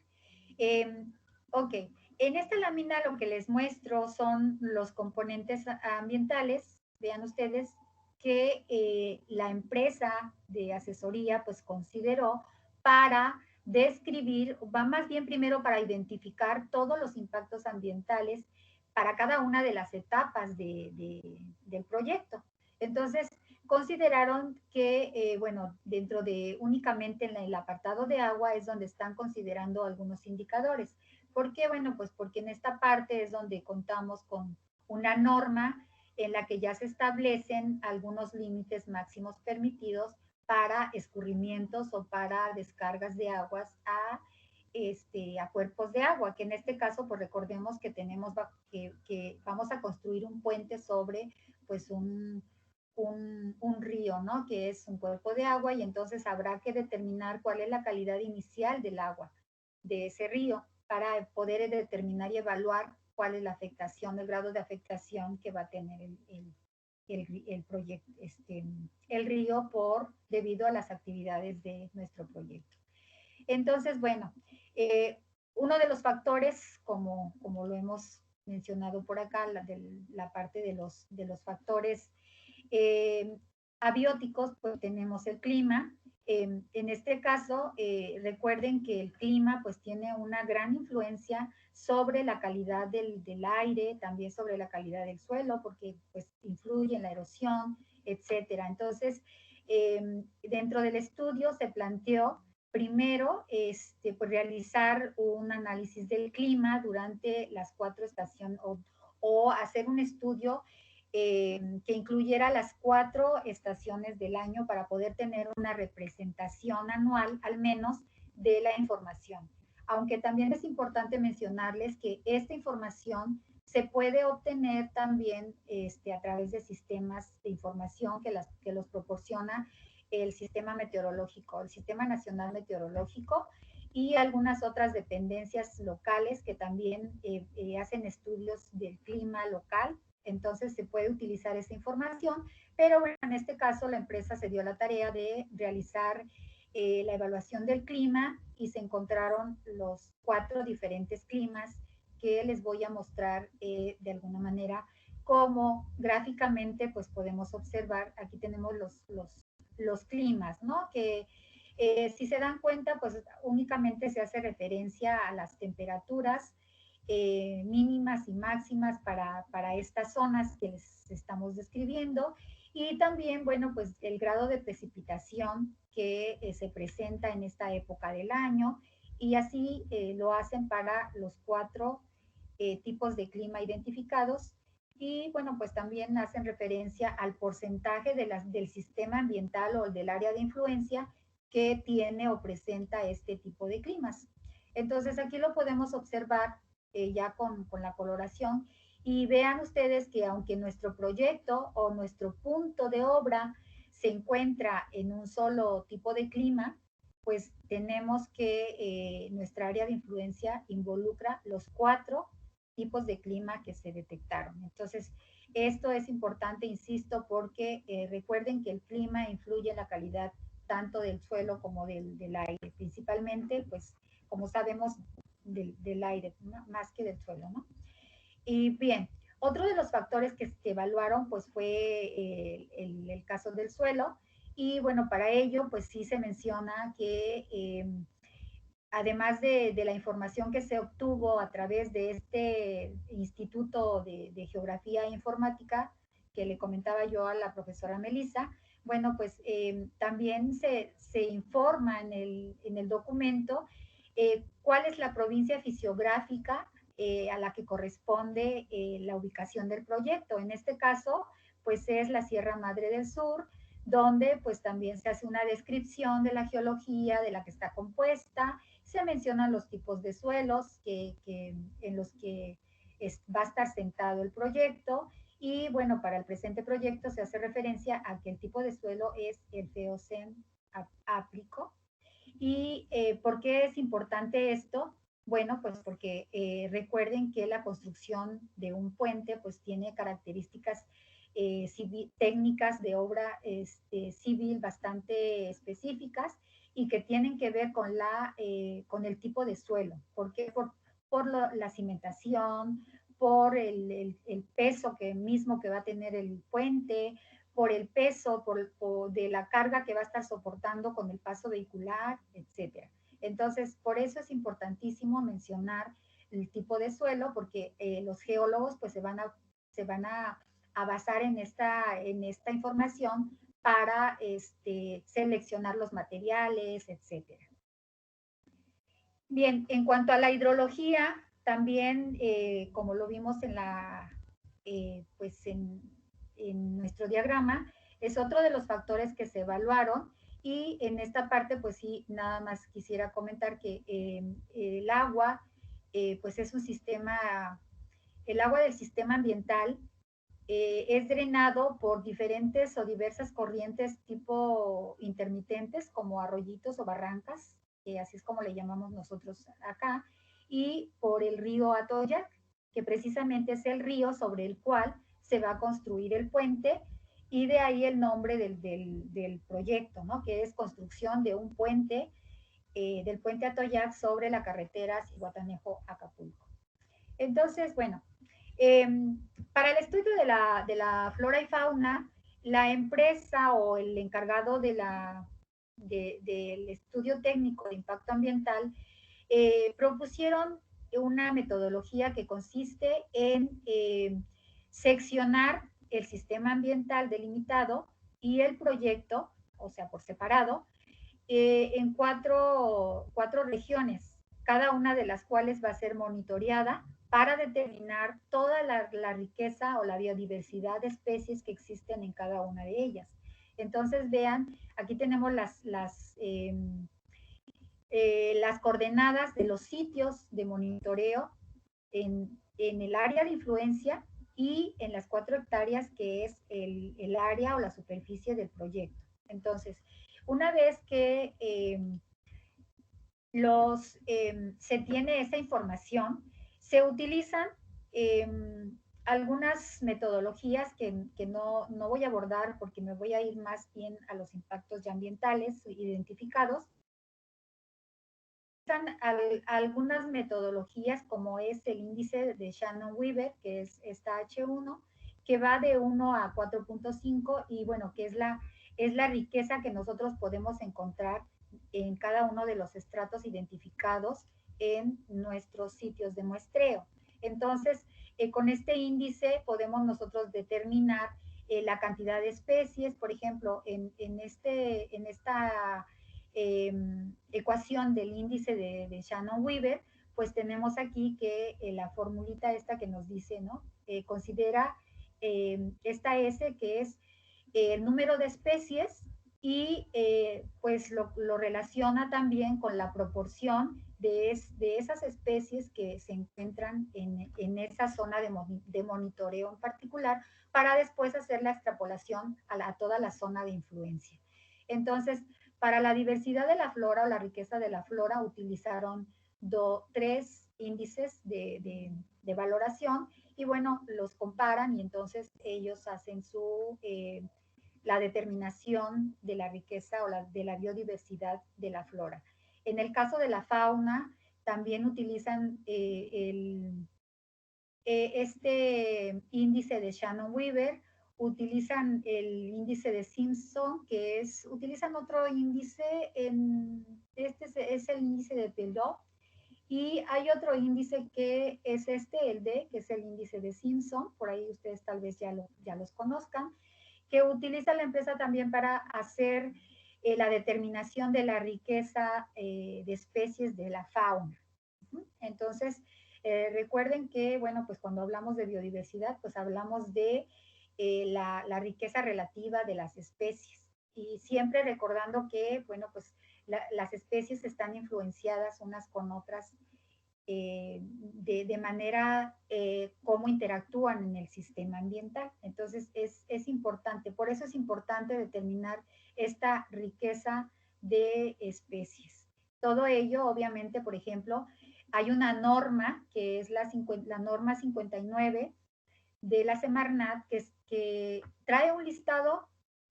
Ok, en esta lámina lo que les muestro son los componentes ambientales. Vean ustedes que la empresa de asesoría pues consideró para describir, va más bien primero para identificar todos los impactos ambientales para cada una de las etapas del proyecto. Entonces, consideraron que, bueno, dentro de únicamente en el apartado de agua es donde están considerando algunos indicadores. ¿Por qué? Bueno, pues porque en esta parte es donde contamos con una norma en la que ya se establecen algunos límites máximos permitidos para escurrimientos o para descargas de aguas a cuerpos de agua, que en este caso, pues recordemos que tenemos que vamos a construir un puente sobre pues un río, ¿no? Que es un cuerpo de agua y entonces habrá que determinar cuál es la calidad inicial del agua de ese río para poder determinar y evaluar cuál es la afectación, el grado de afectación que va a tener el proyecto, el río debido a las actividades de nuestro proyecto. Entonces, bueno, uno de los factores, como lo hemos mencionado por acá, la parte de los factores abióticos, pues tenemos el clima. En este caso, recuerden que el clima pues tiene una gran influencia sobre la calidad del aire, también sobre la calidad del suelo, porque pues influye en la erosión, etcétera. Entonces, dentro del estudio se planteó primero pues realizar un análisis del clima durante las 4 estaciones o hacer un estudio que incluyera las 4 estaciones del año para poder tener una representación anual, al menos, de la información. Aunque también es importante mencionarles que esta información se puede obtener también a través de sistemas de información que los proporciona el Sistema Meteorológico, el Sistema Nacional Meteorológico y algunas otras dependencias locales que también hacen estudios del clima local. Entonces se puede utilizar esa información, pero bueno, en este caso la empresa se dio la tarea de realizar la evaluación del clima y se encontraron los 4 diferentes climas que les voy a mostrar de alguna manera como gráficamente pues podemos observar. Aquí tenemos los climas, ¿no? Que si se dan cuenta pues únicamente se hace referencia a las temperaturas mínimas y máximas para estas zonas que les estamos describiendo y también, bueno, pues el grado de precipitación que se presenta en esta época del año y así lo hacen para los 4 tipos de clima identificados y, bueno, pues también hacen referencia al porcentaje del sistema ambiental o del área de influencia que tiene o presenta este tipo de climas. Entonces aquí lo podemos observar ya con la coloración y vean ustedes que aunque nuestro proyecto o nuestro punto de obra se encuentra en un solo tipo de clima, pues tenemos que nuestra área de influencia involucra los 4 tipos de clima que se detectaron. Entonces, esto es importante, insisto, porque recuerden que el clima influye en la calidad tanto del suelo como del aire, principalmente, pues, como sabemos, del aire, ¿no? Más que del suelo, ¿no? Y bien, otro de los factores que se evaluaron, pues, fue el caso del suelo, y bueno, para ello, pues, sí se menciona que además de la información que se obtuvo a través de este Instituto de Geografía e Informática, que le comentaba yo a la profesora Melissa, bueno, pues también se informa en el documento cuál es la provincia fisiográfica a la que corresponde la ubicación del proyecto. En este caso, pues es la Sierra Madre del Sur, donde pues también se hace una descripción de la geología de la que está compuesta, se mencionan los tipos de suelos en los que va a estar sentado el proyecto Y bueno, para el presente proyecto se hace referencia a que el tipo de suelo es el Feozem áprico. ¿Y por qué es importante esto? Bueno, pues porque recuerden que la construcción de un puente pues tiene características técnicas de obra civil bastante específicas y que tienen que ver con el tipo de suelo. ¿Por qué? Por la cimentación, por el peso mismo que va a tener el puente, por el peso, de la carga que va a estar soportando con el paso vehicular, etcétera. Entonces, por eso es importantísimo mencionar el tipo de suelo, porque los geólogos pues se van a basar en esta información para seleccionar los materiales, etcétera. Bien, en cuanto a la hidrología, también, como lo vimos en nuestro diagrama, es otro de los factores que se evaluaron, y en esta parte, pues sí, nada más quisiera comentar que el agua, pues es un sistema, el agua del sistema ambiental es drenado por diferentes o diversas corrientes tipo intermitentes, como arroyitos o barrancas, que así es como le llamamos nosotros acá, y por el río Atoyac, que precisamente es el río sobre el cual se va a construir el puente, y de ahí el nombre del proyecto, ¿no? Que es construcción de un puente, del puente Atoyac sobre la carretera Zihuatanejo-Acapulco. Entonces, bueno, para el estudio de la flora y fauna, la empresa o el encargado del estudio técnico de impacto ambiental propusieron una metodología que consiste en seccionar el sistema ambiental delimitado y el proyecto, o sea, por separado, en cuatro regiones, cada una de las cuales va a ser monitoreada para determinar toda la riqueza o la biodiversidad de especies que existen en cada una de ellas. Entonces, vean, aquí tenemos las coordenadas de los sitios de monitoreo en el área de influencia y en las 4 hectáreas que es el área o la superficie del proyecto. Entonces, una vez que se tiene esa información, se utilizan algunas metodologías que no voy a abordar porque me voy a ir más bien a los impactos ya ambientales identificados. Están algunas metodologías como es el índice de Shannon-Weaver, que es esta H1, que va de 1 a 4.5 y bueno, que es la riqueza que nosotros podemos encontrar en cada uno de los estratos identificados en nuestros sitios de muestreo. Entonces, con este índice podemos nosotros determinar la cantidad de especies. Por ejemplo, en esta ecuación del índice de Shannon-Weaver, pues tenemos aquí que la formulita esta que nos dice, ¿no? Considera esta S, que es el número de especies, y pues lo relaciona también con la proporción de esas especies que se encuentran en esa zona de monitoreo en particular, para después hacer la extrapolación a toda la zona de influencia. Entonces, para la diversidad de la flora o la riqueza de la flora utilizaron 3 índices de valoración, y bueno, los comparan y entonces ellos hacen la determinación de la riqueza o de la biodiversidad de la flora. En el caso de la fauna, también utilizan este índice de Shannon-Weaver, utilizan el índice de Simpson, utilizan otro índice, este es el índice de Pelot, y hay otro índice que es el D, que es el índice de Simpson, por ahí ustedes tal vez ya los conozcan, que utiliza la empresa también para hacer la determinación de la riqueza de especies de la fauna. Entonces, recuerden que, bueno, pues cuando hablamos de biodiversidad, pues hablamos de la riqueza relativa de las especies. Y siempre recordando que, bueno, pues las especies están influenciadas unas con otras de manera cómo interactúan en el sistema ambiental. Entonces es importante, por eso es importante determinar esta riqueza de especies. Todo ello, obviamente, por ejemplo, hay una norma que es la norma 59 de la Semarnat que trae un listado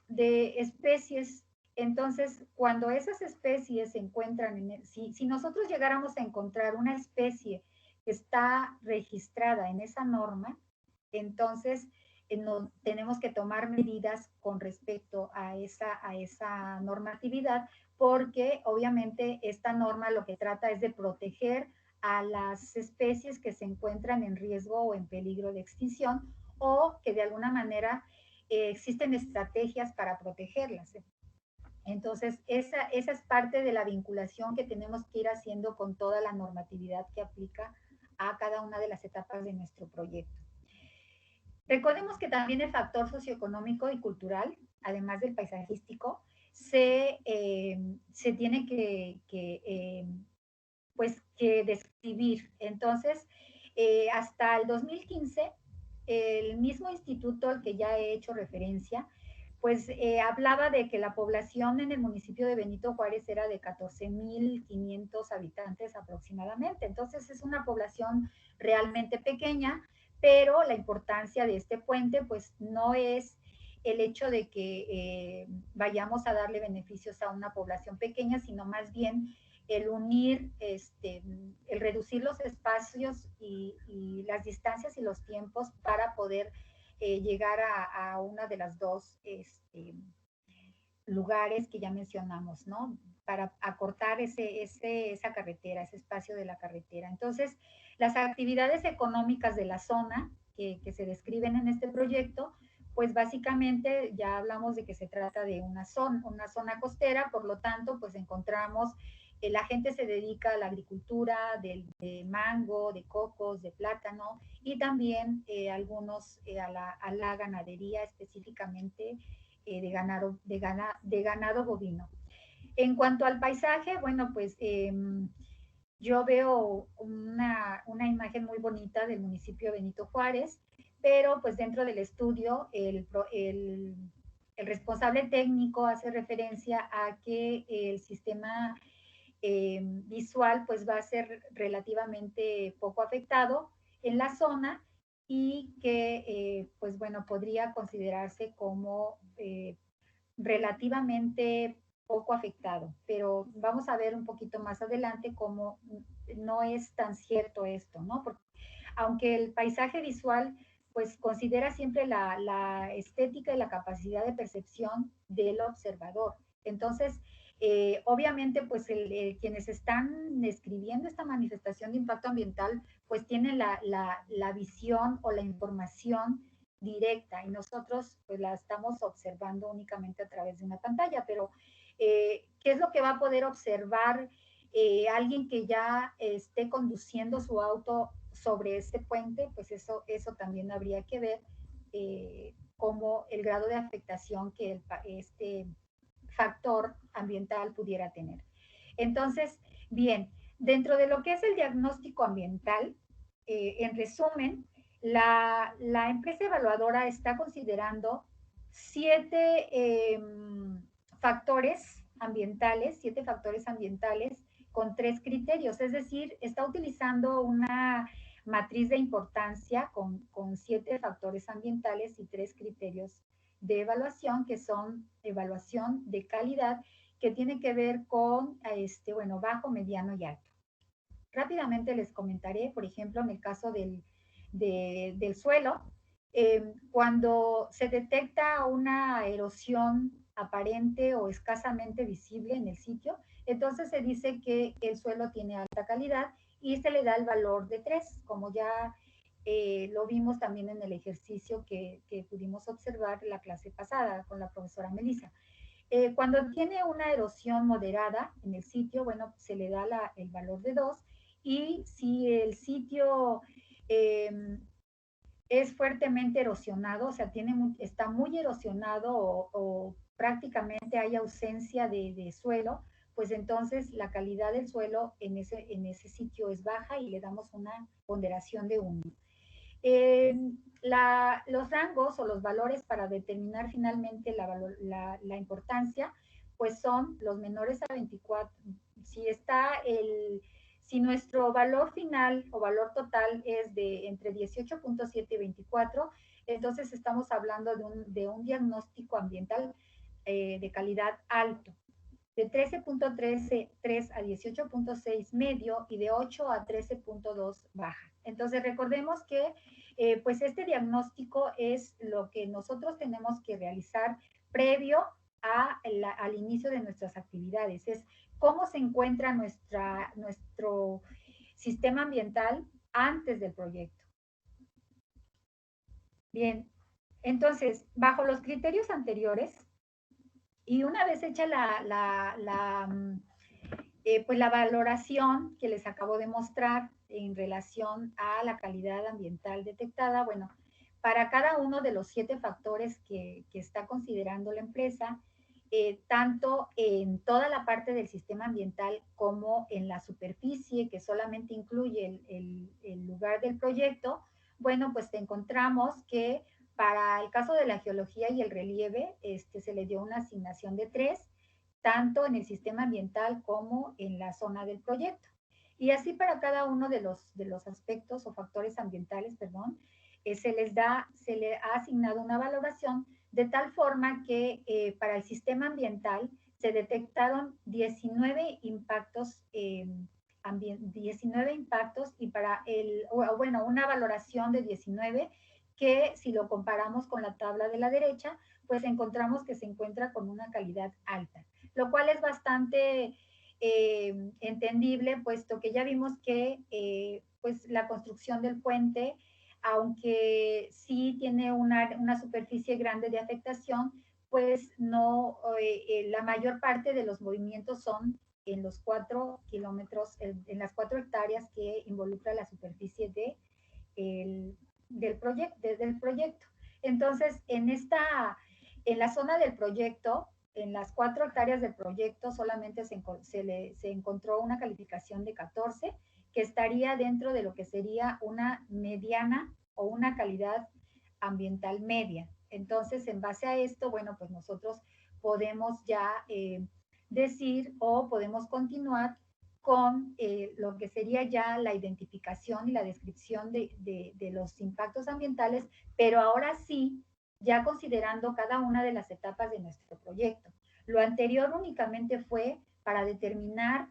de especies. Entonces, cuando esas especies se encuentran, si nosotros llegáramos a encontrar una especie que está registrada en esa norma, entonces tenemos que tomar medidas con respecto a esa normatividad, porque obviamente esta norma lo que trata es de proteger a las especies que se encuentran en riesgo o en peligro de extinción, o que de alguna manera existen estrategias para protegerlas. Entonces, esa es parte de la vinculación que tenemos que ir haciendo con toda la normatividad que aplica a cada una de las etapas de nuestro proyecto. Recordemos que también el factor socioeconómico y cultural, además del paisajístico, se tiene que describir. Entonces, hasta el 2015, el mismo instituto al que ya he hecho referencia, pues hablaba de que la población en el municipio de Benito Juárez era de 14,500 habitantes aproximadamente. Entonces es una población realmente pequeña, pero la importancia de este puente pues no es el hecho de que vayamos a darle beneficios a una población pequeña, sino más bien el unir, el reducir los espacios y las distancias y los tiempos para poder llegar a una de las dos lugares que ya mencionamos, ¿no? Para acortar esa carretera, ese espacio de la carretera. Entonces, las actividades económicas de la zona que se describen en este proyecto, pues básicamente ya hablamos de que se trata de una zona costera, por lo tanto, pues encontramos la gente se dedica a la agricultura de mango, de cocos, de plátano y también algunos a la ganadería, específicamente de ganado bovino. En cuanto al paisaje, bueno, pues yo veo una imagen muy bonita del municipio de Benito Juárez, pero pues dentro del estudio el responsable técnico hace referencia a que el sistema visual pues va a ser relativamente poco afectado en la zona y que pues bueno, podría considerarse como relativamente poco afectado, pero vamos a ver un poquito más adelante cómo no es tan cierto esto, ¿no? Porque aunque el paisaje visual pues considera siempre la estética y la capacidad de percepción del observador. Entonces, obviamente, pues quienes están escribiendo esta manifestación de impacto ambiental, pues tienen la visión o la información directa y nosotros pues la estamos observando únicamente a través de una pantalla, pero ¿qué es lo que va a poder observar alguien que ya esté conduciendo su auto sobre este puente? Pues eso también habría que ver como el grado de afectación que este factor ambiental pudiera tener. Entonces, bien, dentro de lo que es el diagnóstico ambiental, en resumen, la empresa evaluadora está considerando 7 factores ambientales, 7 factores ambientales con 3 criterios, es decir, está utilizando una matriz de importancia con 7 factores ambientales y 3 criterios de evaluación, que son evaluación de calidad, que tiene que ver con, bueno, bajo, mediano y alto. Rápidamente les comentaré, por ejemplo, en el caso del suelo, cuando se detecta una erosión aparente o escasamente visible en el sitio, entonces se dice que el suelo tiene alta calidad y se le da el valor de 3, como ya lo vimos también en el ejercicio que pudimos observar la clase pasada con la profesora Melissa. Cuando tiene una erosión moderada en el sitio, bueno, se le da el valor de 2, y si el sitio es fuertemente erosionado, o sea, está muy erosionado o prácticamente hay ausencia de suelo, pues entonces la calidad del suelo en ese sitio es baja y le damos una ponderación de 1. Los rangos o los valores para determinar finalmente la importancia, pues son los menores a 24. Si nuestro valor final o valor total es de entre 18.7 y 24, entonces estamos hablando de un diagnóstico ambiental de calidad alto. De 13.3 a 18.6 medio y de 8 a 13.2 baja. Entonces recordemos que pues este diagnóstico es lo que nosotros tenemos que realizar previo al inicio de nuestras actividades. Es cómo se encuentra nuestro sistema ambiental antes del proyecto. Bien, entonces, bajo los criterios anteriores, y una vez hecha pues la valoración que les acabo de mostrar en relación a la calidad ambiental detectada, bueno, para cada uno de los 7 factores que está considerando la empresa, tanto en toda la parte del sistema ambiental como en la superficie, que solamente incluye el lugar del proyecto, bueno, pues encontramos que para el caso de la geología y el relieve, se le dio una asignación de 3, tanto en el sistema ambiental como en la zona del proyecto. Y así para cada uno de los aspectos o factores ambientales, perdón, se le ha asignado una valoración de tal forma que para el sistema ambiental se detectaron 19 impactos 19 impactos y para una valoración de 19 que si lo comparamos con la tabla de la derecha, pues encontramos que se encuentra con una calidad alta, lo cual es bastante entendible, puesto que ya vimos que pues la construcción del puente, aunque sí tiene una superficie grande de afectación, pues no, la mayor parte de los movimientos son en los 4 kilómetros, en las 4 hectáreas que involucra la superficie del proyecto. Entonces, en la zona del proyecto, en las 4 hectáreas del proyecto, solamente se encontró una calificación de 14, que estaría dentro de lo que sería una mediana o una calidad ambiental media. Entonces, en base a esto, bueno, pues nosotros podemos ya decir o podemos continuar con lo que sería ya la identificación y la descripción de los impactos ambientales, pero ahora sí, ya considerando cada una de las etapas de nuestro proyecto. Lo anterior únicamente fue para determinar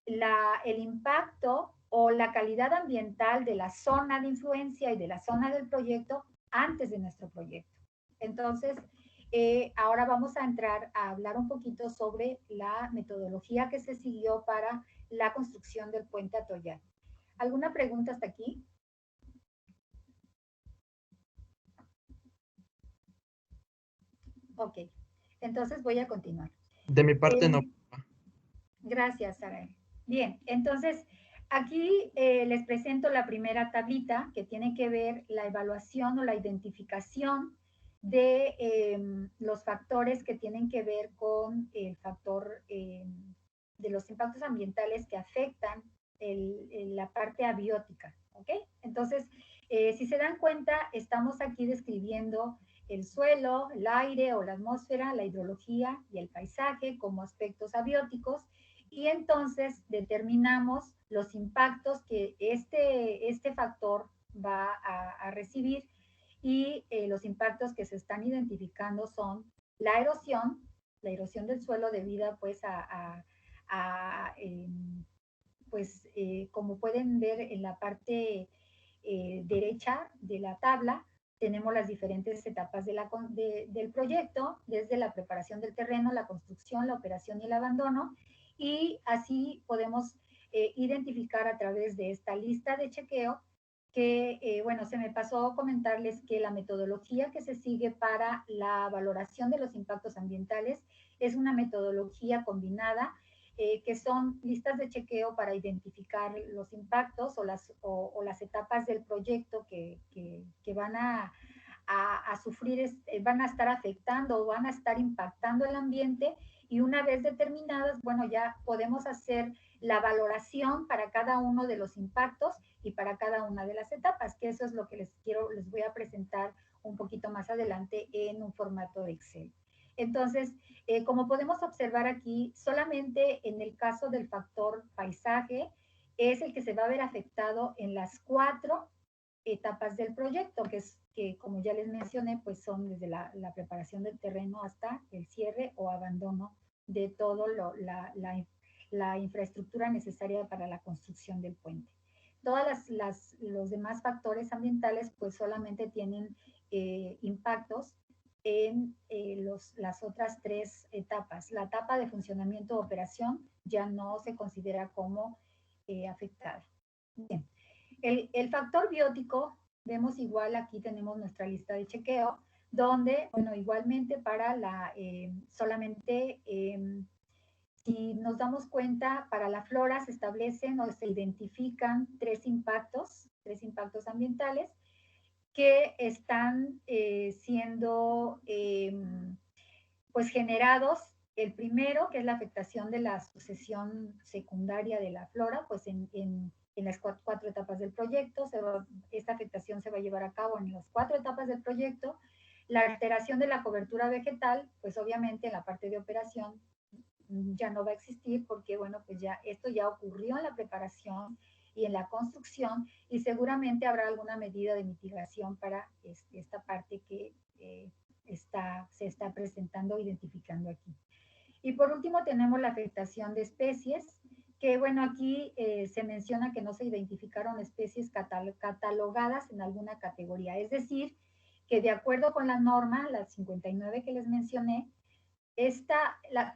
el impacto o la calidad ambiental de la zona de influencia y de la zona del proyecto antes de nuestro proyecto. Entonces, ahora vamos a entrar a hablar un poquito sobre la metodología que se siguió para la construcción del puente Atoyac. ¿Alguna pregunta hasta aquí? Ok, entonces voy a continuar. De mi parte no. Gracias, Sara. Bien, entonces aquí les presento la primera tablita que tiene que ver la evaluación o la identificación de los factores que tienen que ver con el factor de los impactos ambientales que afectan la parte abiótica, ¿ok? Entonces, si se dan cuenta, estamos aquí describiendo el suelo, el aire o la atmósfera, la hidrología y el paisaje como aspectos abióticos, y entonces determinamos los impactos que este factor va a recibir, y los impactos que se están identificando son la erosión del suelo debido pues como pueden ver en la parte derecha de la tabla, tenemos las diferentes etapas del proyecto, desde la preparación del terreno, la construcción, la operación y el abandono, y así podemos identificar a través de esta lista de chequeo que, bueno, se me pasó comentarles que la metodología que se sigue para la valoración de los impactos ambientales es una metodología combinada, que son listas de chequeo para identificar los impactos o las etapas del proyecto que van a sufrir, van a estar afectando o van a estar impactando el ambiente, y una vez determinadas, bueno, ya podemos hacer la valoración para cada uno de los impactos y para cada una de las etapas, que eso es lo que les voy a presentar un poquito más adelante en un formato de Excel. Entonces, como podemos observar aquí, solamente en el caso del factor paisaje es el que se va a ver afectado en las 4 etapas del proyecto, que como ya les mencioné, pues son desde la preparación del terreno hasta el cierre o abandono de todo la infraestructura necesaria para la construcción del puente. Todas los demás factores ambientales pues solamente tienen impactos en las otras 3 etapas. La etapa de funcionamiento o operación ya no se considera como afectada. Bien. El factor biótico, vemos igual aquí tenemos nuestra lista de chequeo, donde, bueno, igualmente para solamente si nos damos cuenta, para la flora se establecen o se identifican 3 impactos ambientales que están siendo pues generados. El primero, que es la afectación de la sucesión secundaria de la flora, pues en las 4 etapas del proyecto. Esta afectación se va a llevar a cabo en las 4 etapas del proyecto. La alteración de la cobertura vegetal, pues obviamente en la parte de operación ya no va a existir porque, bueno, pues ya esto ya ocurrió en la preparación y en la construcción y seguramente habrá alguna medida de mitigación para esta parte que se está presentando o identificando aquí. Y por último tenemos la afectación de especies, que bueno, aquí se menciona que no se identificaron especies catalogadas en alguna categoría. Es decir, que de acuerdo con la norma, la 59 que les mencioné,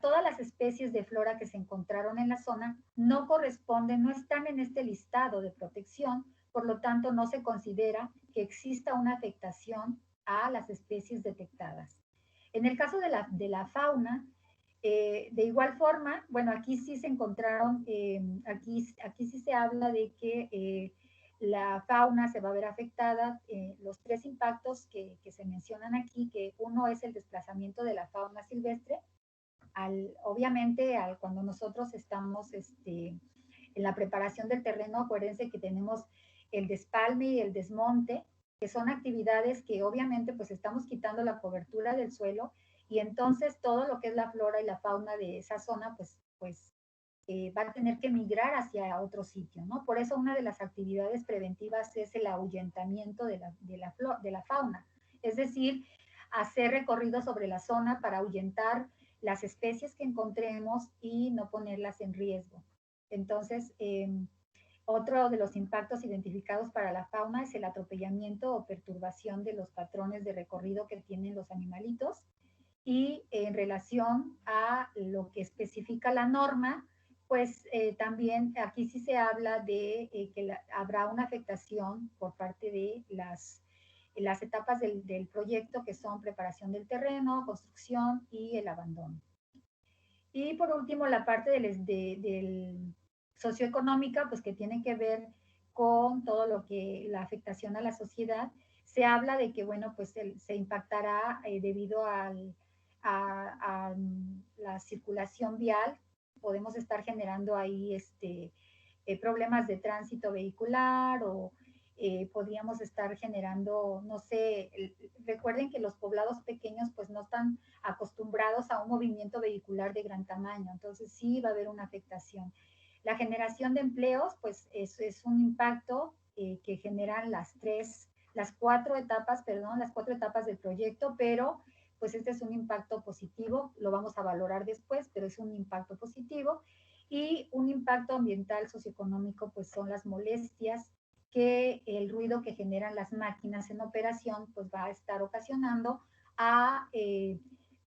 todas las especies de flora que se encontraron en la zona no corresponden, no están en este listado de protección, por lo tanto no se considera que exista una afectación a las especies detectadas. En el caso de la fauna, de igual forma, bueno, aquí sí se encontraron, aquí sí se habla de que la fauna se va a ver afectada, los 3 impactos que se mencionan aquí, que uno es el desplazamiento de la fauna silvestre, obviamente cuando nosotros estamos en la preparación del terreno, acuérdense que tenemos el despalme y el desmonte, que son actividades que obviamente pues estamos quitando la cobertura del suelo y entonces todo lo que es la flora y la fauna de esa zona pues va a tener que migrar hacia otro sitio, ¿no? Por eso una de las actividades preventivas es el ahuyentamiento de la fauna, es decir, hacer recorridos sobre la zona para ahuyentar las especies que encontremos y no ponerlas en riesgo. Entonces, otro de los impactos identificados para la fauna es el atropellamiento o perturbación de los patrones de recorrido que tienen los animalitos. Y en relación a lo que especifica la norma, pues también aquí sí se habla de que habrá una afectación por parte de las etapas del proyecto, que son preparación del terreno, construcción y el abandono. Y por último, la parte del socioeconómica, pues que tiene que ver con todo lo que la afectación a la sociedad. Se habla de que, bueno, pues se impactará debido a la circulación vial. Podemos estar generando ahí problemas de tránsito vehicular o podríamos estar generando, no sé, recuerden que los poblados pequeños pues no están acostumbrados a un movimiento vehicular de gran tamaño, entonces sí va a haber una afectación. La generación de empleos pues es un impacto que generan las 4 etapas del proyecto, pero pues este es un impacto positivo, lo vamos a valorar después, pero es un impacto positivo. Y un impacto ambiental socioeconómico pues son las molestias que el ruido que generan las máquinas en operación pues va a estar ocasionando a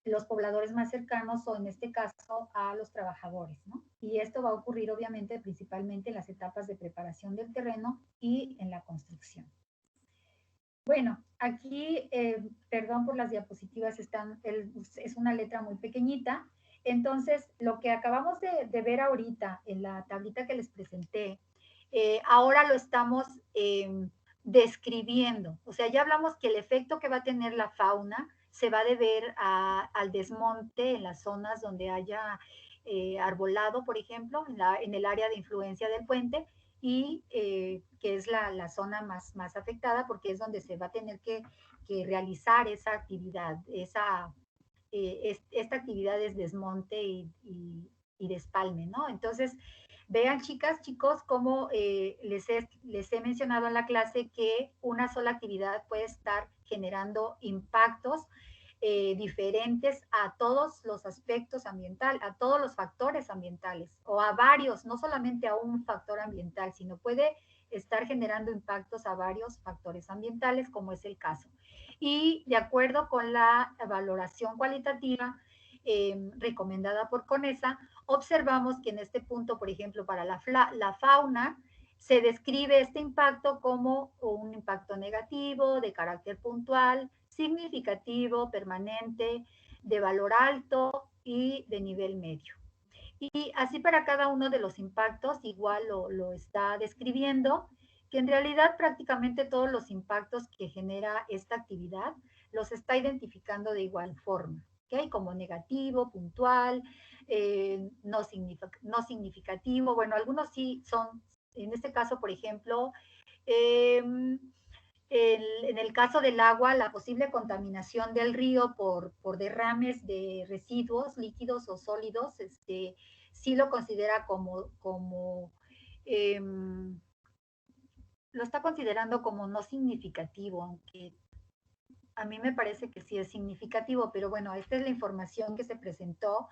los pobladores más cercanos o en este caso a los trabajadores, ¿no? Y esto va a ocurrir obviamente principalmente en las etapas de preparación del terreno y en la construcción. Bueno, aquí, perdón por las diapositivas, es una letra muy pequeñita. Entonces, lo que acabamos de ver ahorita en la tablita que les presenté, ahora lo estamos describiendo. O sea, ya hablamos que el efecto que va a tener la fauna se va a deber al desmonte en las zonas donde haya arbolado, por ejemplo, en el área de influencia del puente, y que es la zona más afectada, porque es donde se va a tener que realizar esa actividad, esta actividad es desmonte y despalme, ¿no? Entonces, vean, chicas, chicos, cómo les he mencionado en la clase que una sola actividad puede estar generando impactos diferentes a todos los aspectos ambientales, a todos los factores ambientales, o a varios, no solamente a un factor ambiental, sino puede estar generando impactos a varios factores ambientales, como es el caso. Y de acuerdo con la valoración cualitativa recomendada por CONESA, observamos que en este punto, por ejemplo, para la fauna, se describe este impacto como un impacto negativo, de carácter puntual, significativo, permanente, de valor alto y de nivel medio. Y así para cada uno de los impactos, igual lo está describiendo, que en realidad prácticamente todos los impactos que genera esta actividad los está identificando de igual forma, ¿ok? Como negativo, puntual, no significativo. Bueno, algunos sí son, en este caso, por ejemplo, en el caso del agua, la posible contaminación del río por derrames de residuos líquidos o sólidos, sí lo considera eh, lo está considerando como no significativo, aunque a mí me parece que sí es significativo, pero bueno, esta es la información que se presentó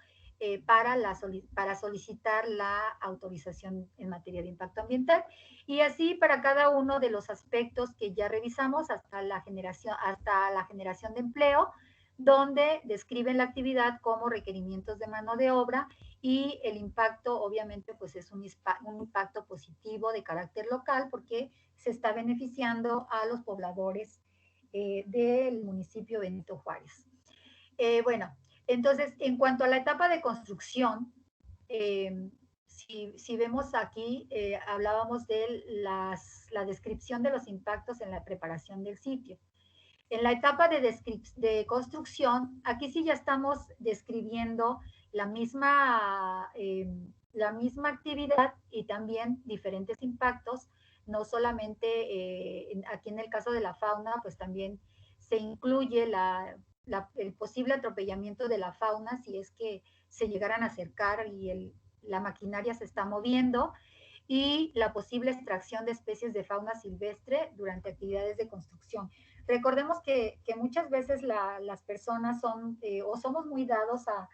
para solicitar la autorización en materia de impacto ambiental. Y así para cada uno de los aspectos que ya revisamos hasta la generación de empleo, donde describen la actividad como requerimientos de mano de obra, y el impacto obviamente pues es un impacto positivo de carácter local, porque se está beneficiando a los pobladores del municipio Benito Juárez. Bueno, entonces, en cuanto a la etapa de construcción, si vemos aquí, hablábamos de la descripción de los impactos en la preparación del sitio. En la etapa de construcción, aquí sí ya estamos describiendo la misma actividad y también diferentes impactos, no solamente aquí en el caso de la fauna, pues también se incluye el posible atropellamiento de la fauna si es que se llegaran a acercar y la maquinaria se está moviendo, y la posible extracción de especies de fauna silvestre durante actividades de construcción. Recordemos que muchas veces las personas o somos muy dados a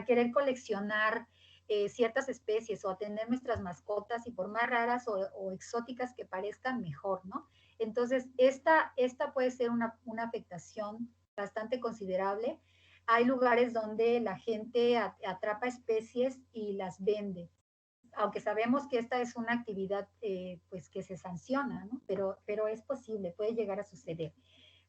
querer coleccionar ciertas especies o a tener nuestras mascotas, y por más raras o exóticas que parezcan, mejor, ¿no? Entonces, esta puede ser una afectación bastante considerable. Hay lugares donde la gente atrapa especies y las vende, aunque sabemos que esta es una actividad pues que se sanciona, ¿no? Pero es posible, puede llegar a suceder.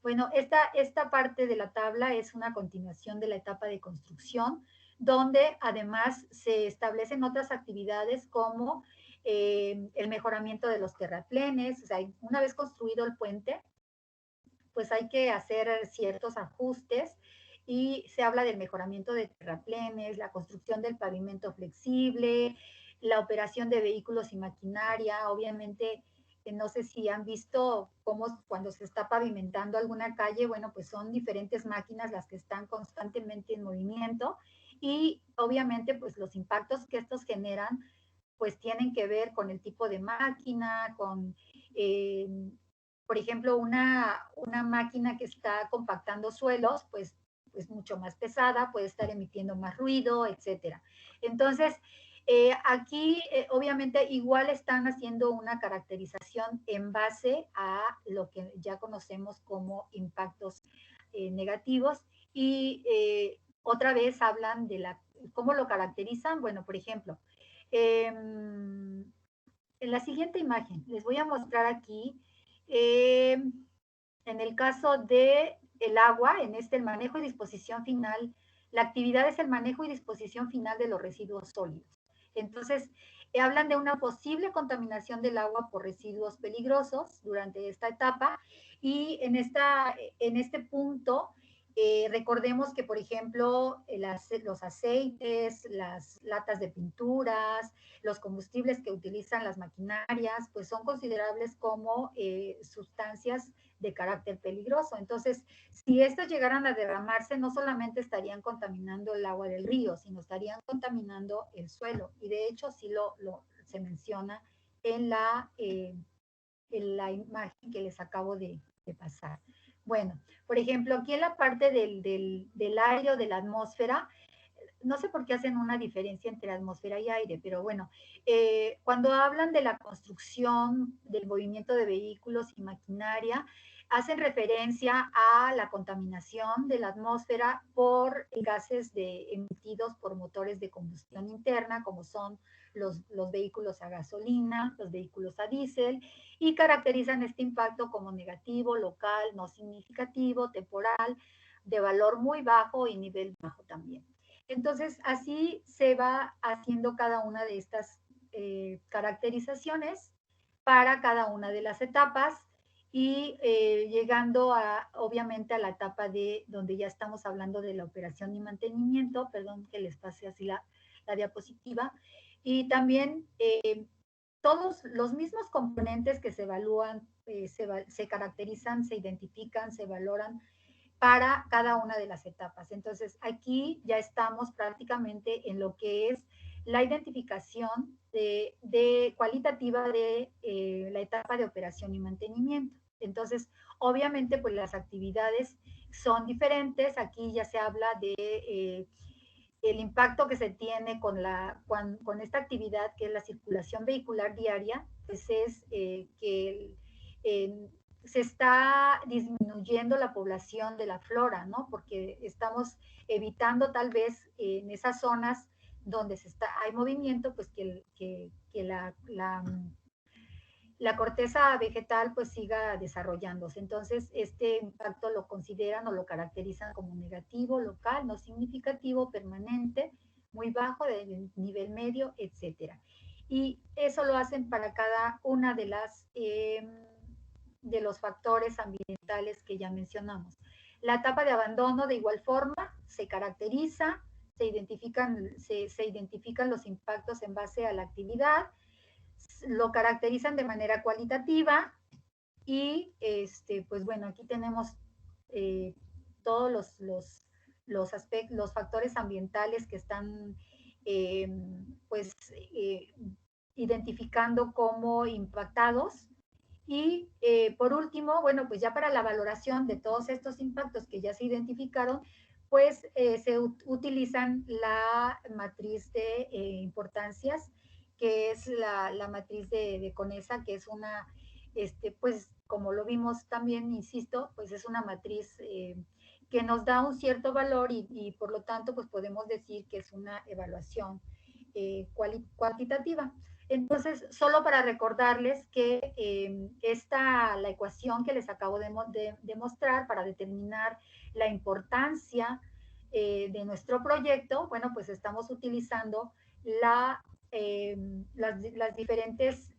Bueno, esta parte de la tabla es una continuación de la etapa de construcción, donde además se establecen otras actividades como el mejoramiento de los terraplenes. O sea, una vez construido el puente, pues hay que hacer ciertos ajustes, y se habla del mejoramiento de terraplenes, la construcción del pavimento flexible, la operación de vehículos y maquinaria. Obviamente, no sé si han visto cómo cuando se está pavimentando alguna calle, bueno, pues son diferentes máquinas las que están constantemente en movimiento, y obviamente pues los impactos que estos generan pues tienen que ver con el tipo de máquina, con por ejemplo, una máquina que está compactando suelos, pues mucho más pesada, puede estar emitiendo más ruido, etcétera. Entonces, aquí obviamente igual están haciendo una caracterización en base a lo que ya conocemos como impactos negativos, y otra vez hablan de cómo lo caracterizan. Bueno, por ejemplo, en la siguiente imagen les voy a mostrar aquí en el caso de el agua, el manejo y disposición final, la actividad es el manejo y disposición final de los residuos sólidos. Entonces, hablan de una posible contaminación del agua por residuos peligrosos durante esta etapa, y en este punto Recordemos que, por ejemplo, los aceites, las latas de pinturas, los combustibles que utilizan las maquinarias, pues son considerables como sustancias de carácter peligroso. Entonces, si estos llegaran a derramarse, no solamente estarían contaminando el agua del río, sino estarían contaminando el suelo. Y de hecho, sí se menciona en la imagen que les acabo de pasar. Bueno, por ejemplo, aquí en la parte del aire o de la atmósfera, no sé por qué hacen una diferencia entre atmósfera y aire, pero bueno, cuando hablan de la construcción, del movimiento de vehículos y maquinaria, hacen referencia a la contaminación de la atmósfera por gases emitidos por motores de combustión interna, como son los vehículos a gasolina, los vehículos a diésel, y caracterizan este impacto como negativo, local, no significativo, temporal, de valor muy bajo y nivel bajo también. Entonces, así se va haciendo cada una de estas caracterizaciones para cada una de las etapas y llegando obviamente a la etapa de donde ya estamos hablando de la operación y mantenimiento, perdón que les pase así la diapositiva, y también todos los mismos componentes que se evalúan, se caracterizan, se identifican, se valoran para cada una de las etapas. Entonces, aquí ya estamos prácticamente en lo que es la identificación cualitativa de la etapa de operación y mantenimiento. Entonces, obviamente, pues las actividades son diferentes. Aquí ya se habla de el impacto que se tiene con esta actividad, que es la circulación vehicular diaria, pues es que se está disminuyendo la población de la flora, ¿no? Porque estamos evitando tal vez en esas zonas donde hay movimiento, pues que la corteza vegetal pues siga desarrollándose. Entonces, este impacto lo consideran o lo caracterizan como negativo, local, no significativo, permanente, muy bajo, de nivel medio, etcétera. Y eso lo hacen para cada una de los factores ambientales que ya mencionamos. La etapa de abandono, de igual forma, se caracteriza, se identifican los impactos en base a la actividad, lo caracterizan de manera cualitativa y pues bueno, aquí tenemos todos los factores ambientales que están pues identificando como impactados. Y por último, bueno, pues ya para la valoración de todos estos impactos que ya se identificaron, pues se utilizan la matriz de importancias, que es la matriz de CONESA, que es una, pues como lo vimos también, insisto, pues es una matriz que nos da un cierto valor y por lo tanto pues podemos decir que es una evaluación cuantitativa. Entonces, solo para recordarles que la ecuación que les acabo de mostrar para determinar la importancia de nuestro proyecto, bueno, pues estamos utilizando las diferentes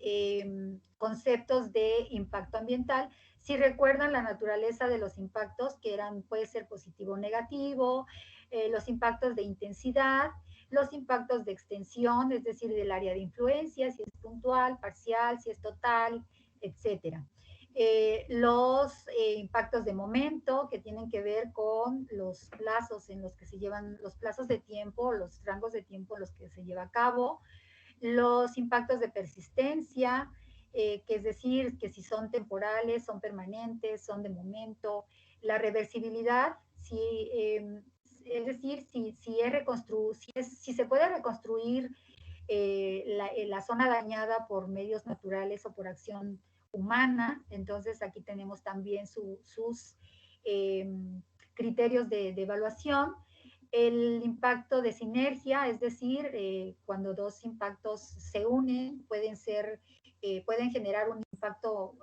conceptos de impacto ambiental. Si recuerdan la naturaleza de los impactos, que puede ser positivo o negativo, los impactos de intensidad, los impactos de extensión, es decir, del área de influencia, si es puntual, parcial, si es total, etcétera. Los impactos de momento, que tienen que ver con los plazos en los que se llevan, los plazos de tiempo, los rangos de tiempo en los que se lleva a cabo, los impactos de persistencia, que es decir, que si son temporales, son permanentes, son de momento, la reversibilidad, es decir, si se puede reconstruir la zona dañada por medios naturales o por acción humana. Entonces aquí tenemos también sus criterios de evaluación. El impacto de sinergia, es decir, cuando dos impactos se unen, pueden generar un impacto,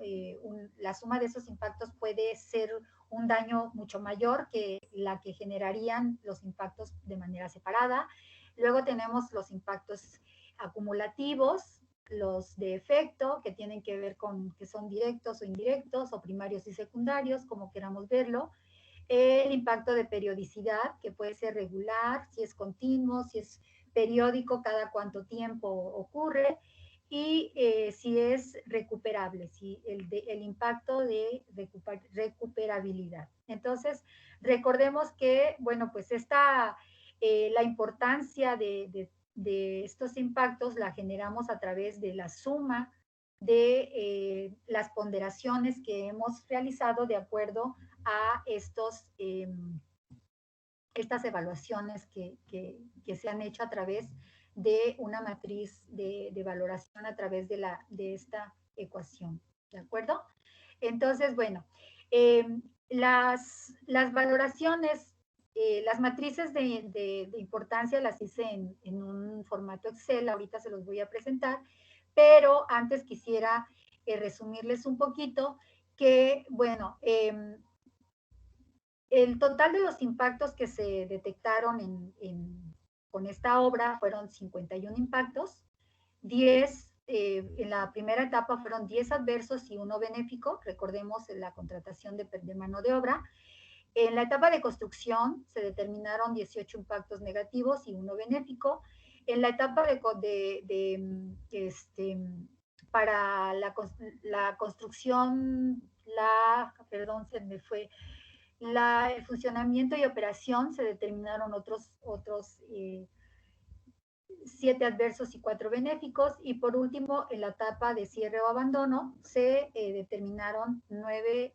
la suma de esos impactos puede ser un daño mucho mayor que la que generarían los impactos de manera separada. Luego tenemos los impactos acumulativos, los de efecto, que tienen que ver con que son directos o indirectos, o primarios y secundarios, como queramos verlo. el impacto de periodicidad, que puede ser regular, si es continuo, si es periódico, cada cuánto tiempo ocurre, y si es recuperable, si el impacto de recuperabilidad. Entonces, recordemos que, bueno, pues la importancia de estos impactos la generamos a través de la suma de las ponderaciones que hemos realizado de acuerdo a estas evaluaciones que se han hecho a través de una matriz de valoración a través de esta ecuación, ¿de acuerdo? Entonces, bueno, las valoraciones, las matrices de importancia las hice en un formato Excel, ahorita se los voy a presentar, pero antes quisiera resumirles un poquito que, bueno, el total de los impactos que se detectaron con esta obra fueron 51 impactos, 10, en la primera etapa fueron 10 adversos y 1 benéfico, recordemos la contratación de mano de obra. En la etapa de construcción se determinaron 18 impactos negativos y 1 benéfico. En la etapa para la construcción, perdón, se me fue, el funcionamiento y operación se determinaron otros 7 adversos y 4 benéficos, y por último, en la etapa de cierre o abandono, se determinaron 9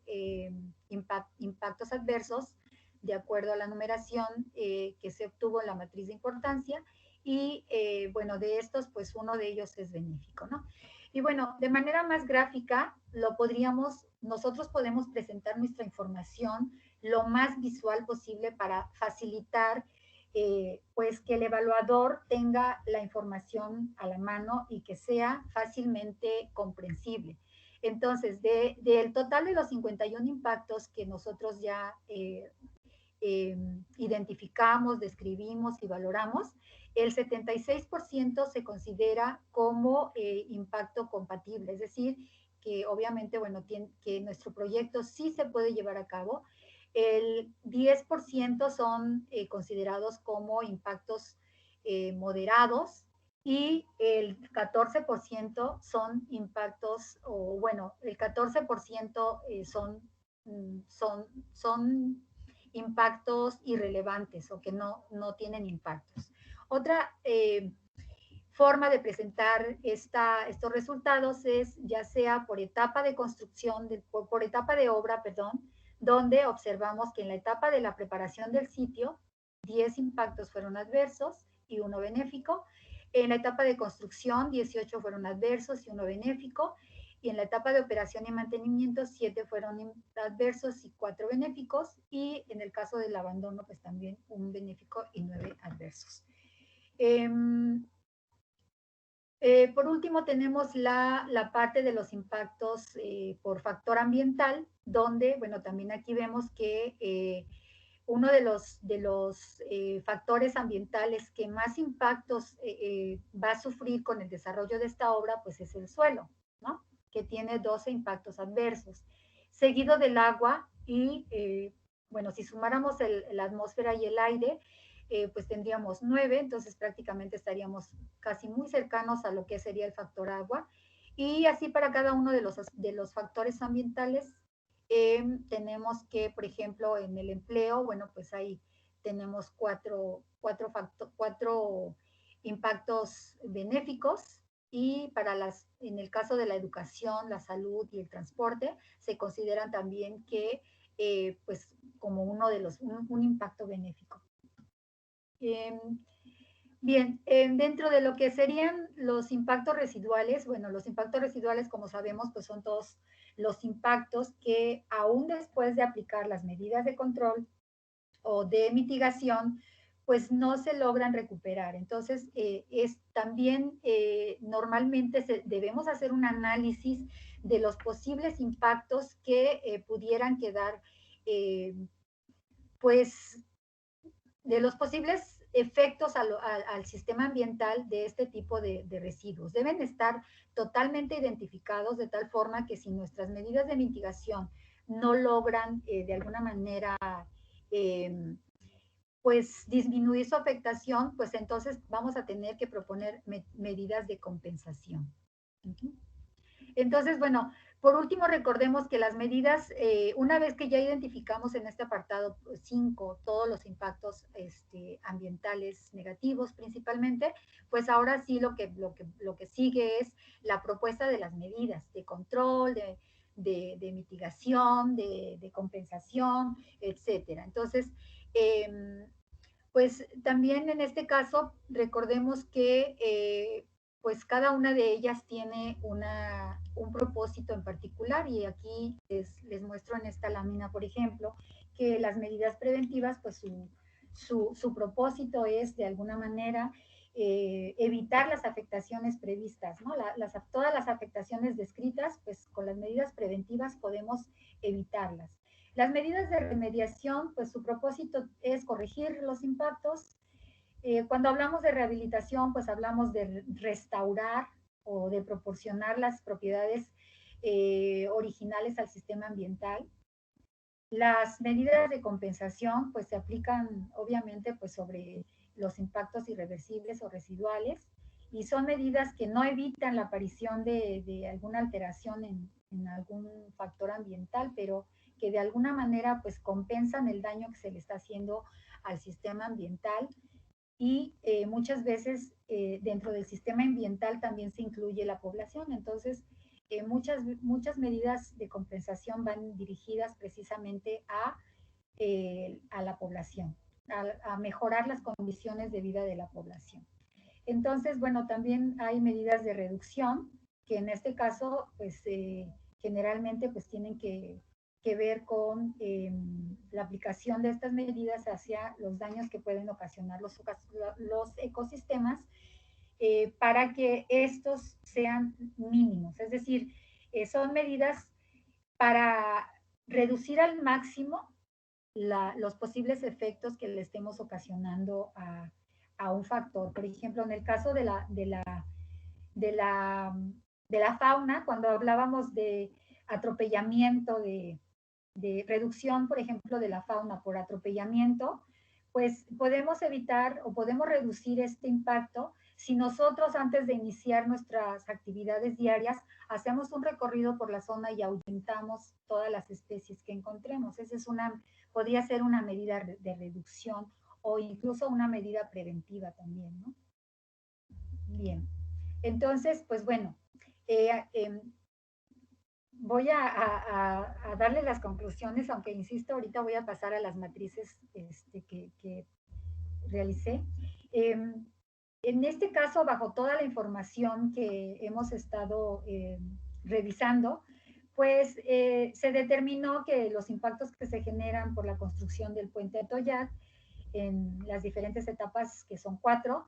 impactos adversos, de acuerdo a la numeración que se obtuvo en la matriz de importancia, y bueno, de estos, pues uno de ellos es benéfico, ¿no? Y bueno, de manera más gráfica, nosotros podemos presentar nuestra información lo más visual posible para facilitar pues que el evaluador tenga la información a la mano y que sea fácilmente comprensible. Entonces, del total de los 51 impactos que nosotros ya identificamos, describimos y valoramos, el 76% se considera como impacto compatible, es decir, que obviamente, bueno, que nuestro proyecto sí se puede llevar a cabo. El 10% son considerados como impactos moderados, y el 14% son impactos, o bueno, el 14% son impactos irrelevantes o que no tienen impactos. Otra forma de presentar estos resultados es ya sea por etapa de construcción, por etapa de obra, perdón, donde observamos que en la etapa de la preparación del sitio, 10 impactos fueron adversos y 1 benéfico. En la etapa de construcción, 18 fueron adversos y 1 benéfico. Y en la etapa de operación y mantenimiento, 7 fueron adversos y 4 benéficos. Y en el caso del abandono, pues también 1 benéfico y 9 adversos. Por último, tenemos la parte de los impactos por factor ambiental, donde, bueno, también aquí vemos que uno de los factores ambientales que más impactos va a sufrir con el desarrollo de esta obra, pues es el suelo, ¿no? Que tiene 12 impactos adversos, seguido del agua y, bueno, si sumáramos la atmósfera y el aire, pues tendríamos 9, entonces prácticamente estaríamos casi muy cercanos a lo que sería el factor agua. Y así para cada uno de los factores ambientales, tenemos que, por ejemplo, en el empleo, bueno, pues ahí tenemos cuatro impactos benéficos, y en el caso de la educación, la salud y el transporte, se consideran también que, pues, como un impacto benéfico. Bien, dentro de lo que serían los impactos residuales, bueno, los impactos residuales, como sabemos, pues son todos los impactos que aún después de aplicar las medidas de control o de mitigación, pues no se logran recuperar. Entonces, también normalmente debemos hacer un análisis de los posibles impactos que pudieran quedar, pues, de los posibles efectos al sistema ambiental de este tipo de residuos. Deben estar totalmente identificados de tal forma que si nuestras medidas de mitigación no logran de alguna manera pues disminuir su afectación, pues entonces vamos a tener que proponer medidas de compensación. Entonces, bueno, por último, recordemos que las medidas, una vez que ya identificamos en este apartado 5 todos los impactos ambientales negativos principalmente, pues ahora sí lo que sigue es la propuesta de las medidas de control, de mitigación, de compensación, etcétera. Entonces, pues también en este caso, recordemos que pues cada una de ellas tiene un propósito en particular, y aquí les muestro en esta lámina, por ejemplo, que las medidas preventivas, pues su propósito es de alguna manera evitar las afectaciones previstas, ¿no? Todas las afectaciones descritas, pues con las medidas preventivas podemos evitarlas. Las medidas de remediación, pues su propósito es corregir los impactos. Cuando hablamos de rehabilitación, pues hablamos de restaurar o de proporcionar las propiedades originales al sistema ambiental. Las medidas de compensación, pues se aplican obviamente pues sobre los impactos irreversibles o residuales, y son medidas que no evitan la aparición de alguna alteración en algún factor ambiental, pero que de alguna manera pues compensan el daño que se le está haciendo al sistema ambiental. Y muchas veces dentro del sistema ambiental también se incluye la población. Entonces, muchas medidas de compensación van dirigidas precisamente a la población, a mejorar las condiciones de vida de la población. Entonces, bueno, también hay medidas de reducción, que en este caso, pues generalmente pues tienen que ver con la aplicación de estas medidas hacia los daños que pueden ocasionar los ecosistemas, para que estos sean mínimos. Es decir, son medidas para reducir al máximo los posibles efectos que le estemos ocasionando a un factor. Por ejemplo, en el caso de la fauna, cuando hablábamos de atropellamiento, de reducción, por ejemplo, de la fauna por atropellamiento, pues podemos evitar o podemos reducir este impacto si nosotros, antes de iniciar nuestras actividades diarias, hacemos un recorrido por la zona y ahuyentamos todas las especies que encontremos. Esa podría ser una medida de reducción o incluso una medida preventiva también, ¿no? Bien, entonces, pues bueno, voy a darle las conclusiones, aunque insisto, ahorita voy a pasar a las matrices que realicé. En este caso, bajo toda la información que hemos estado revisando, pues se determinó que los impactos que se generan por la construcción del puente Atoyac en las diferentes etapas, que son 4,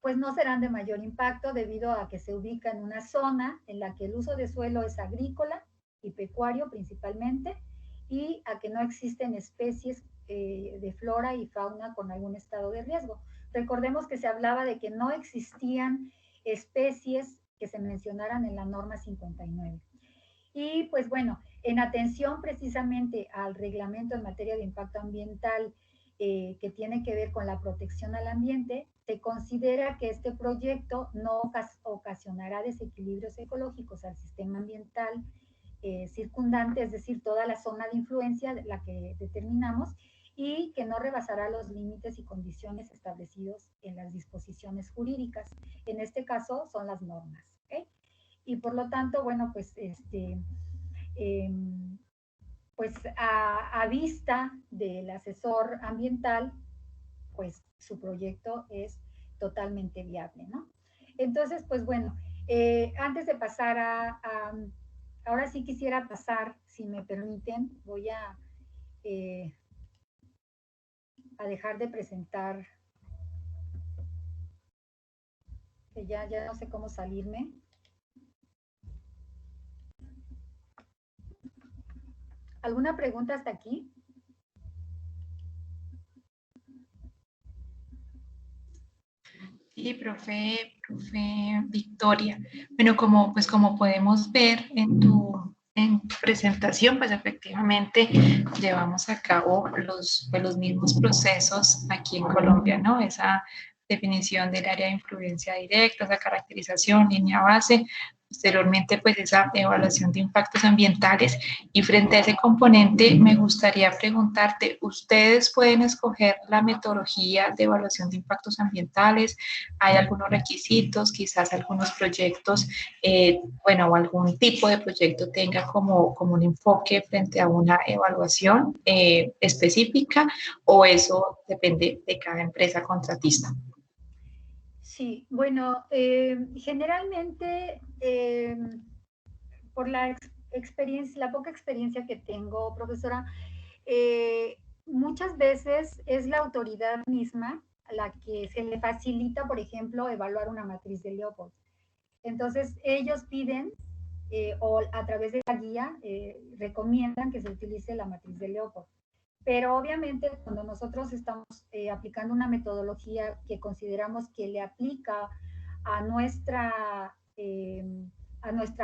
pues no serán de mayor impacto debido a que se ubica en una zona en la que el uso de suelo es agrícola y pecuario principalmente, y a que no existen especies de flora y fauna con algún estado de riesgo. Recordemos que se hablaba de que no existían especies que se mencionaran en la norma 59. Y pues bueno, en atención precisamente al reglamento en materia de impacto ambiental que tiene que ver con la protección al ambiente, se considera que este proyecto no ocasionará desequilibrios ecológicos al sistema ambiental circundante, es decir, toda la zona de influencia de la que determinamos, y que no rebasará los límites y condiciones establecidos en las disposiciones jurídicas. En este caso son las normas, ¿okay? Y por lo tanto, bueno, pues pues a vista del asesor ambiental, pues su proyecto es totalmente viable, ¿no? Entonces, pues bueno, antes de pasar ahora sí quisiera pasar, si me permiten, voy a dejar de presentar, que ya no sé cómo salirme. ¿Alguna pregunta hasta aquí? Sí, profe Victoria. Bueno, como podemos ver en tu en presentación, pues efectivamente llevamos a cabo los mismos procesos aquí en Colombia, ¿no? Esa definición del área de influencia directa, esa caracterización, línea base, posteriormente pues esa evaluación de impactos ambientales y frente a ese componente me gustaría preguntarte, ¿ustedes pueden escoger la metodología de evaluación de impactos ambientales? ¿Hay algunos requisitos, quizás algunos proyectos bueno, o algún tipo de proyecto tenga como un enfoque frente a una evaluación específica o eso depende de cada empresa contratista? Sí, bueno, generalmente por la experiencia, la poca experiencia que tengo, profesora, muchas veces es la autoridad misma la que se le facilita, por ejemplo, evaluar una matriz de Leopold. Entonces, ellos piden o a través de la guía recomiendan que se utilice la matriz de Leopold. Pero obviamente cuando nosotros estamos aplicando una metodología que consideramos que le aplica a nuestra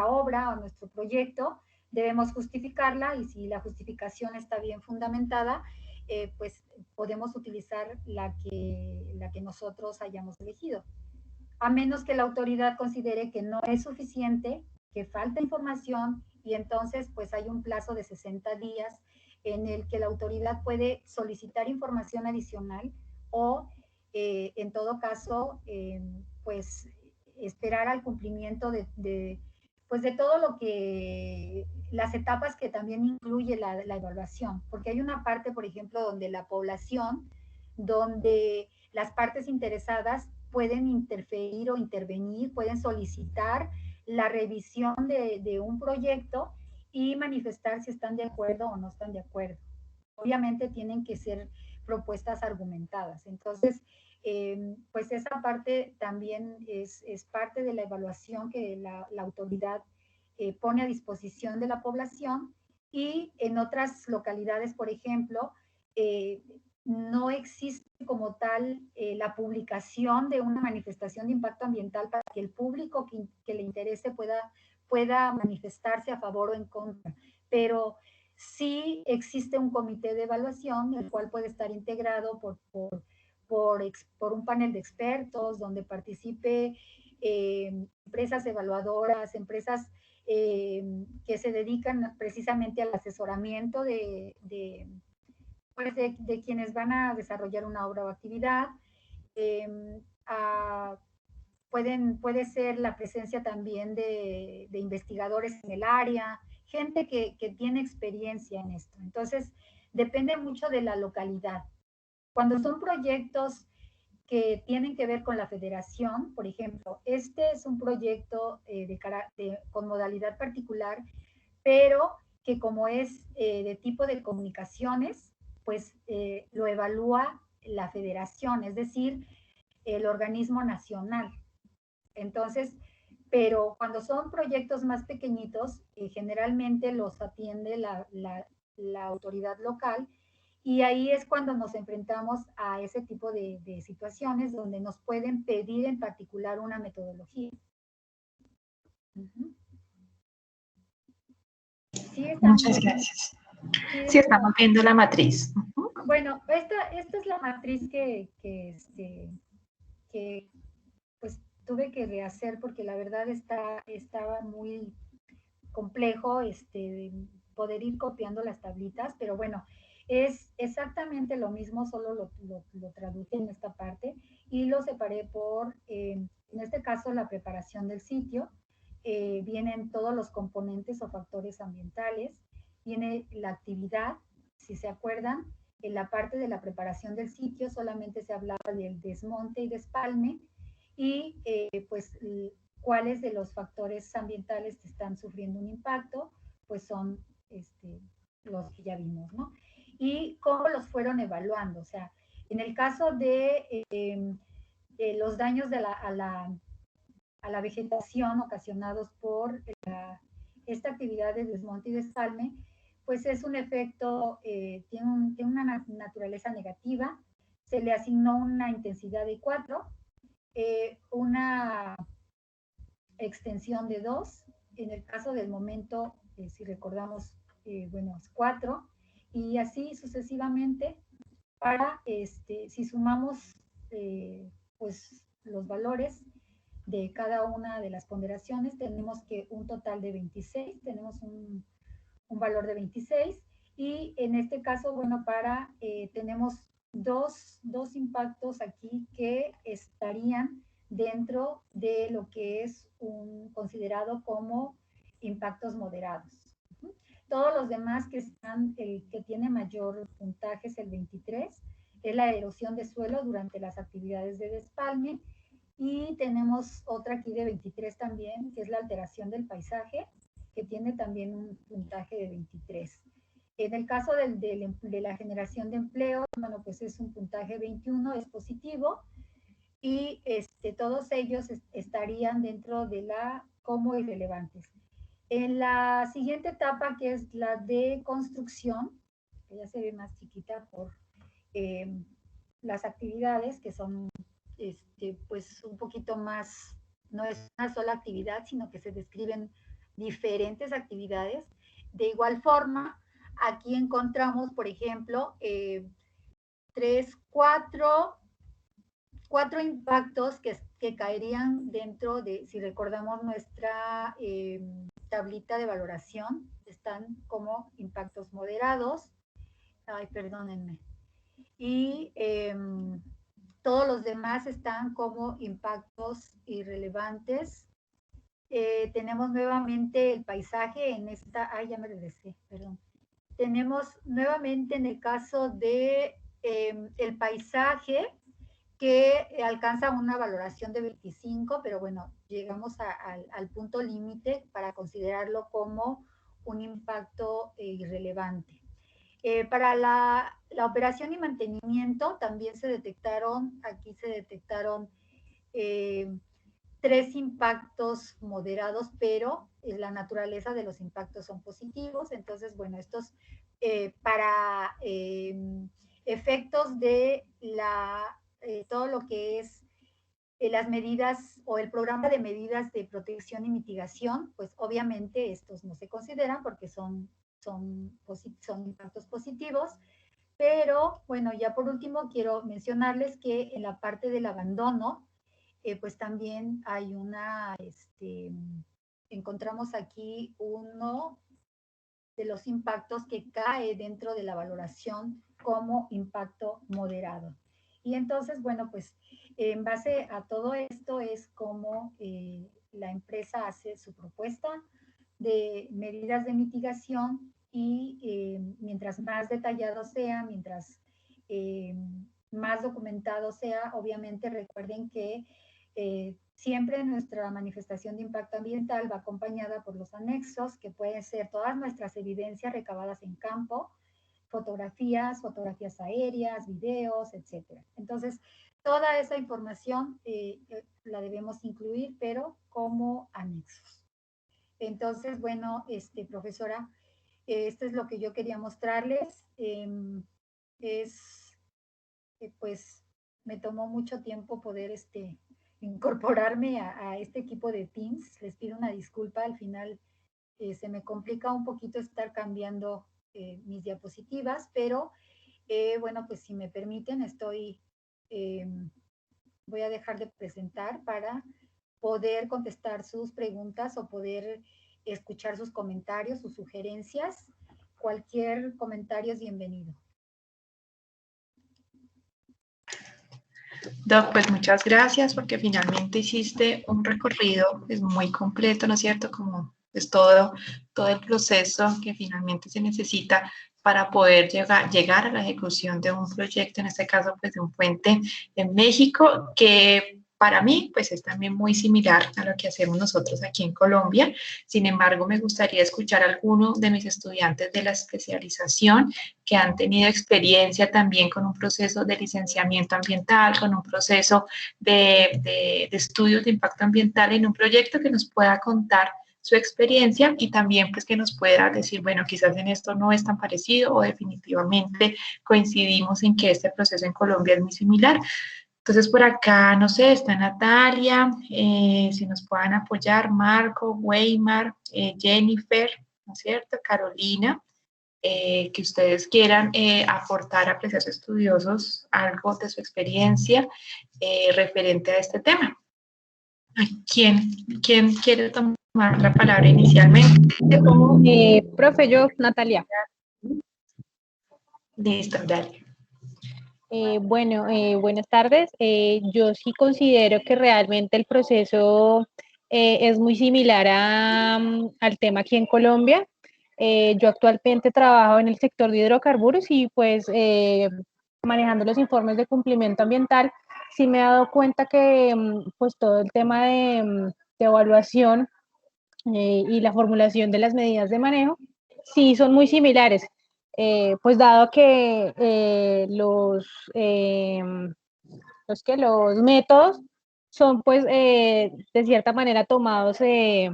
obra, a nuestro proyecto, debemos justificarla y si la justificación está bien fundamentada, pues podemos utilizar la que nosotros hayamos elegido. A menos que la autoridad considere que no es suficiente, que falta información y entonces pues hay un plazo de 60 días en el que la autoridad puede solicitar información adicional o en todo caso pues esperar al cumplimiento pues de todo lo que las etapas que también incluye la evaluación, porque hay una parte, por ejemplo, donde la población, donde las partes interesadas pueden interferir o intervenir, pueden solicitar la revisión de un proyecto y manifestar si están de acuerdo o no están de acuerdo. Obviamente tienen que ser propuestas argumentadas. Entonces, pues esa parte también es parte de la evaluación que la autoridad pone a disposición de la población y en otras localidades, por ejemplo, no existe como tal la publicación de una manifestación de impacto ambiental para que el público que le interese pueda manifestarse a favor o en contra. Pero sí existe un comité de evaluación, el cual puede estar integrado por un panel de expertos, donde participe empresas evaluadoras, empresas que se dedican precisamente al asesoramiento pues de quienes van a desarrollar una obra o actividad. Puede ser la presencia también de investigadores en el área, gente que tiene experiencia en esto. Entonces, depende mucho de la localidad. Cuando son proyectos que tienen que ver con la federación, por ejemplo, este es un proyecto con modalidad particular, pero que como es de tipo de comunicaciones, pues lo evalúa la federación, es decir, el organismo nacional. Entonces, pero cuando son proyectos más pequeñitos, generalmente los atiende la autoridad local y ahí es cuando nos enfrentamos a ese tipo de situaciones donde nos pueden pedir en particular una metodología. ¿Sí Muchas gracias. Sí, estamos viendo la matriz. Bueno, esta es la matriz que pues tuve que rehacer porque la verdad estaba muy complejo poder ir copiando las tablitas, pero bueno, es exactamente lo mismo, solo lo traduje en esta parte y lo separé por, en este caso, la preparación del sitio. Vienen todos los componentes o factores ambientales, viene la actividad, si se acuerdan, en la parte de la preparación del sitio solamente se hablaba del desmonte y despalme y pues cuáles de los factores ambientales están sufriendo un impacto, pues son los que ya vimos, ¿no? Y cómo los fueron evaluando, o sea, en el caso de los daños a la vegetación ocasionados por esta actividad de desmonte y despalme, pues es un efecto, tiene una naturaleza negativa, se le asignó una intensidad de 4, una extensión de 2, en el caso del momento si recordamos, bueno, 4, y así sucesivamente para, si sumamos pues los valores de cada una de las ponderaciones, tenemos que un total de 26, tenemos un valor de 26, y en este caso, bueno, tenemos dos impactos aquí que estarían dentro de lo que es considerado como impactos moderados. Todos los demás el que tiene mayor puntaje es el 23, es la erosión de suelo durante las actividades de despalme, y tenemos otra aquí de 23 también, que es la alteración del paisaje, que tiene también un puntaje de 23. En el caso de la generación de empleo, bueno, pues es un puntaje 21, es positivo, y todos ellos estarían dentro de como irrelevantes. En la siguiente etapa, que es la de construcción, que ya se ve más chiquita por las actividades, que son pues un poquito más, no es una sola actividad, sino que se describen diferentes actividades. De igual forma, aquí encontramos, por ejemplo, 4 impactos que caerían dentro de, si recordamos nuestra tablita de valoración, están como impactos moderados. Ay, perdónenme. Y todos los demás están como impactos irrelevantes. Tenemos nuevamente el paisaje en esta, ya me regresé, perdón. Tenemos nuevamente en el caso de el paisaje, que alcanza una valoración de 25, pero bueno, llegamos al punto límite para considerarlo como un impacto irrelevante. Para la operación y mantenimiento también se detectaron 3 impactos moderados, pero la naturaleza de los impactos son positivos. Entonces, bueno, estos para efectos de todo lo que es las medidas o el programa de medidas de protección y mitigación, pues obviamente estos no se consideran porque son impactos positivos. Pero bueno, ya por último quiero mencionarles que en la parte del abandono, pues también hay encontramos aquí uno de los impactos que cae dentro de la valoración como impacto moderado. Y entonces, bueno, pues en base a todo esto es como la empresa hace su propuesta de medidas de mitigación, y mientras más detallado sea, mientras más documentado sea, obviamente recuerden que siempre nuestra manifestación de impacto ambiental va acompañada por los anexos, que pueden ser todas nuestras evidencias recabadas en campo, fotografías aéreas, videos, etc. Entonces, toda esa información la debemos incluir, pero como anexos. Entonces, bueno, profesora, esto es lo que yo quería mostrarles. Pues, me tomó mucho tiempo poder incorporarme a este equipo de Teams. Les pido una disculpa, al final se me complica un poquito estar cambiando mis diapositivas, pero bueno, pues si me permiten, voy a dejar de presentar para poder contestar sus preguntas o poder escuchar sus comentarios, sus sugerencias. Cualquier comentario es bienvenido. Doc, pues muchas gracias porque finalmente hiciste un recorrido pues, muy completo, ¿no es cierto? Como es todo el proceso que finalmente se necesita para poder llegar a la ejecución de un proyecto, en este caso pues de un puente en México, que para mí pues es también muy similar a lo que hacemos nosotros aquí en Colombia. Sin embargo, me gustaría escuchar a alguno de mis estudiantes de la especialización que han tenido experiencia también con un proceso de licenciamiento ambiental, con un proceso de estudios de impacto ambiental en un proyecto, que nos pueda contar su experiencia y también pues que nos pueda decir, bueno, quizás en esto no es tan parecido o definitivamente coincidimos en que este proceso en Colombia es muy similar. Entonces por acá, no sé, está Natalia, si nos puedan apoyar, Marco, Weimar, Jennifer, ¿no es cierto? Carolina, que ustedes quieran aportar a Procesos Estudiosos algo de su experiencia referente a este tema. ¿Quién, quién quiere tomar la palabra inicialmente? Profe, yo, Natalia. Listo, dale. Buenas tardes. Yo sí considero que realmente el proceso es muy similar al tema aquí en Colombia. Yo actualmente trabajo en el sector de hidrocarburos y pues manejando los informes de cumplimiento ambiental, sí me he dado cuenta que pues todo el tema de evaluación y la formulación de las medidas de manejo sí son muy similares. Pues dado que los métodos son pues de cierta manera tomados de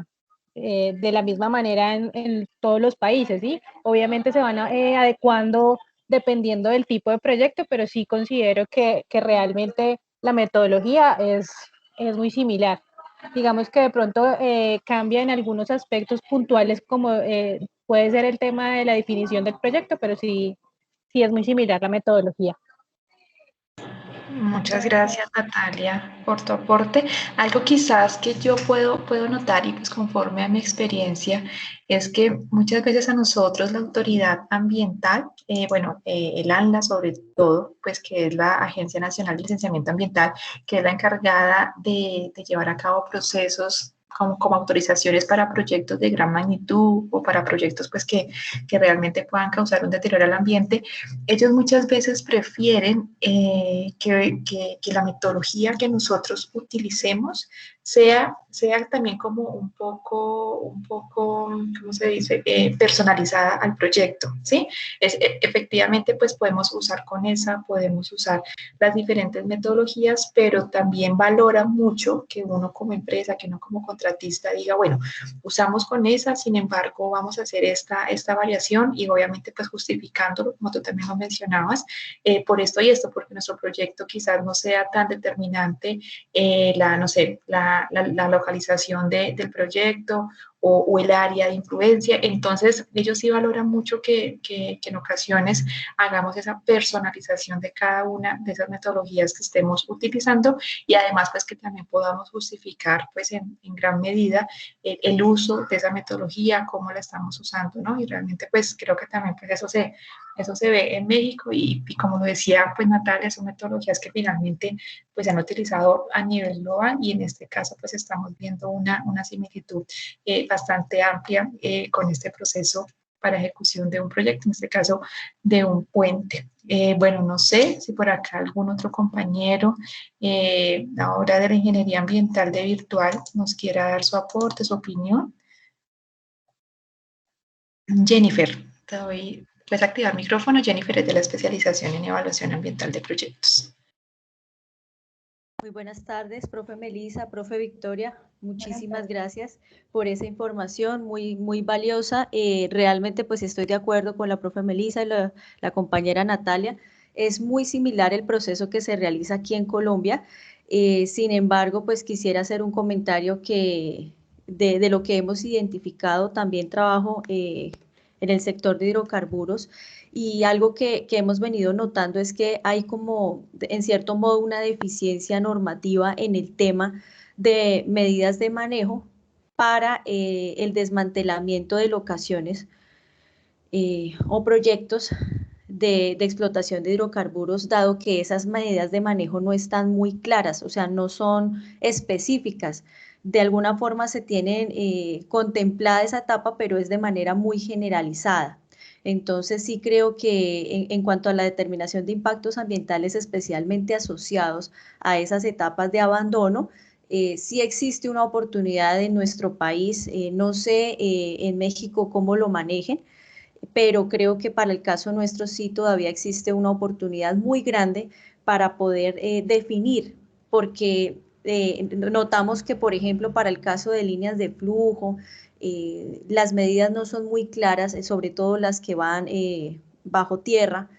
la misma manera en todos los países, ¿sí? Obviamente se van adecuando dependiendo del tipo de proyecto, pero sí considero que realmente la metodología es muy similar. Digamos que de pronto cambia en algunos aspectos puntuales como puede ser el tema de la definición del proyecto, pero sí es muy similar la metodología. Muchas gracias, Natalia, por tu aporte. Algo quizás que yo puedo notar y pues conforme a mi experiencia es que muchas veces a nosotros la autoridad ambiental, el ANLA sobre todo, pues que es la Agencia Nacional de Licenciamiento Ambiental, que es la encargada de llevar a cabo procesos como autorizaciones para proyectos de gran magnitud o para proyectos pues que realmente puedan causar un deterioro al ambiente, ellos muchas veces prefieren que la metodología que nosotros utilicemos sea también como un poco, ¿cómo se dice?, personalizada al proyecto, ¿sí? Efectivamente, pues podemos usar las diferentes metodologías, pero también valora mucho que uno como empresa, que uno como contratista diga, bueno, usamos con esa, sin embargo, vamos a hacer esta variación y obviamente pues justificándolo, como tú también lo mencionabas, por esto y esto, porque nuestro proyecto quizás no sea tan determinante la localización del proyecto o el área de influencia. Entonces, ellos sí valoran mucho que en ocasiones hagamos esa personalización de cada una de esas metodologías que estemos utilizando y además, pues que también podamos justificar, pues en gran medida, el uso de esa metodología, cómo la estamos usando, ¿no? Y realmente, pues creo que también, pues eso se ve en México y como lo decía, pues Natalia, son metodologías que finalmente, pues se han utilizado a nivel global y en este caso, pues estamos viendo una similitud bastante amplia con este proceso para ejecución de un proyecto, en este caso de un puente. Bueno, no sé si por acá algún otro compañero ahora de la ingeniería ambiental de virtual nos quiera dar su aporte, su opinión. Jennifer, puedes activar micrófono. Jennifer es de la especialización en evaluación ambiental de proyectos. Muy buenas tardes, profe Melissa, profe Victoria, muchísimas gracias por esa información muy, muy valiosa. Realmente pues estoy de acuerdo con la profe Melissa y la compañera Natalia. Es muy similar el proceso que se realiza aquí en Colombia. Sin embargo, pues quisiera hacer un comentario de lo que hemos identificado. También trabajo en el sector de hidrocarburos. Y algo que hemos venido notando es que hay como, en cierto modo, una deficiencia normativa en el tema de medidas de manejo para el desmantelamiento de locaciones o proyectos de explotación de hidrocarburos, dado que esas medidas de manejo no están muy claras, o sea, no son específicas. De alguna forma se tienen contemplada esa etapa, pero es de manera muy generalizada. Entonces sí creo que en cuanto a la determinación de impactos ambientales especialmente asociados a esas etapas de abandono, sí existe una oportunidad en nuestro país, no sé en México cómo lo manejen, pero creo que para el caso nuestro sí todavía existe una oportunidad muy grande para poder definir, porque notamos que, por ejemplo, para el caso de líneas de flujo, las medidas no son muy claras, sobre todo las que van bajo tierra,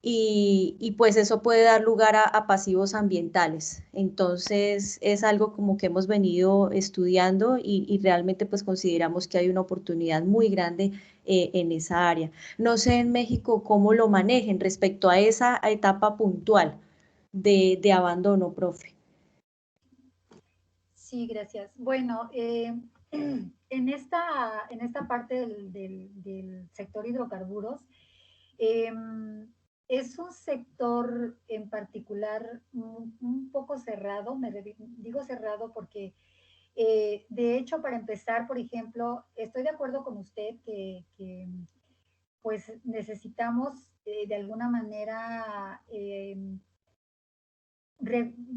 y pues eso puede dar lugar a pasivos ambientales. Entonces es algo como que hemos venido estudiando y realmente pues consideramos que hay una oportunidad muy grande en esa área. No sé en México cómo lo manejen respecto a esa etapa puntual de abandono, profe. Sí, gracias. Bueno, en esta parte del sector hidrocarburos, es un sector en particular un poco cerrado, digo cerrado porque de hecho, para empezar, por ejemplo, estoy de acuerdo con usted que pues necesitamos de alguna manera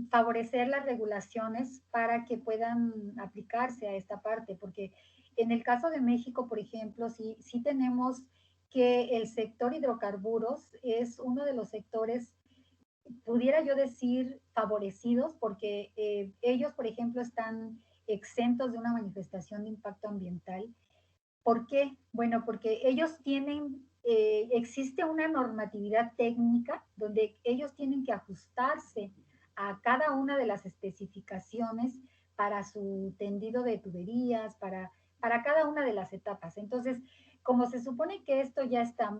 favorecer las regulaciones para que puedan aplicarse a esta parte, porque en el caso de México, por ejemplo, sí tenemos que el sector hidrocarburos es uno de los sectores, pudiera yo decir, favorecidos, porque ellos, por ejemplo, están exentos de una manifestación de impacto ambiental. ¿Por qué? Bueno, porque ellos tienen, existe una normatividad técnica donde ellos tienen que ajustarse a cada una de las especificaciones para su tendido de tuberías, para cada una de las etapas. Entonces, como se supone que esto ya está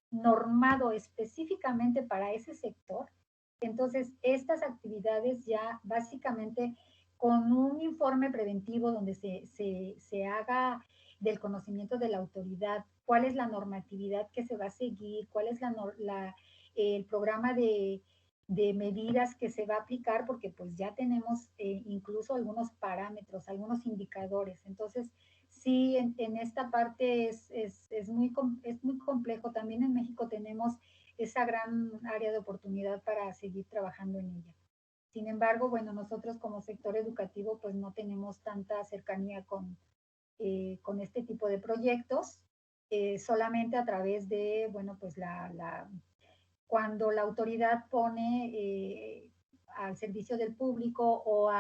normado específicamente para ese sector, entonces estas actividades ya básicamente con un informe preventivo donde se haga del conocimiento de la autoridad, cuál es la normatividad que se va a seguir, cuál es el programa de medidas que se va a aplicar, porque pues ya tenemos incluso algunos parámetros, algunos indicadores. Entonces, sí, en esta parte es muy complejo. También en México tenemos esa gran área de oportunidad para seguir trabajando en ella. Sin embargo, bueno, nosotros como sector educativo pues no tenemos tanta cercanía con este tipo de proyectos, solamente a través de, bueno, pues cuando la autoridad pone al servicio del público o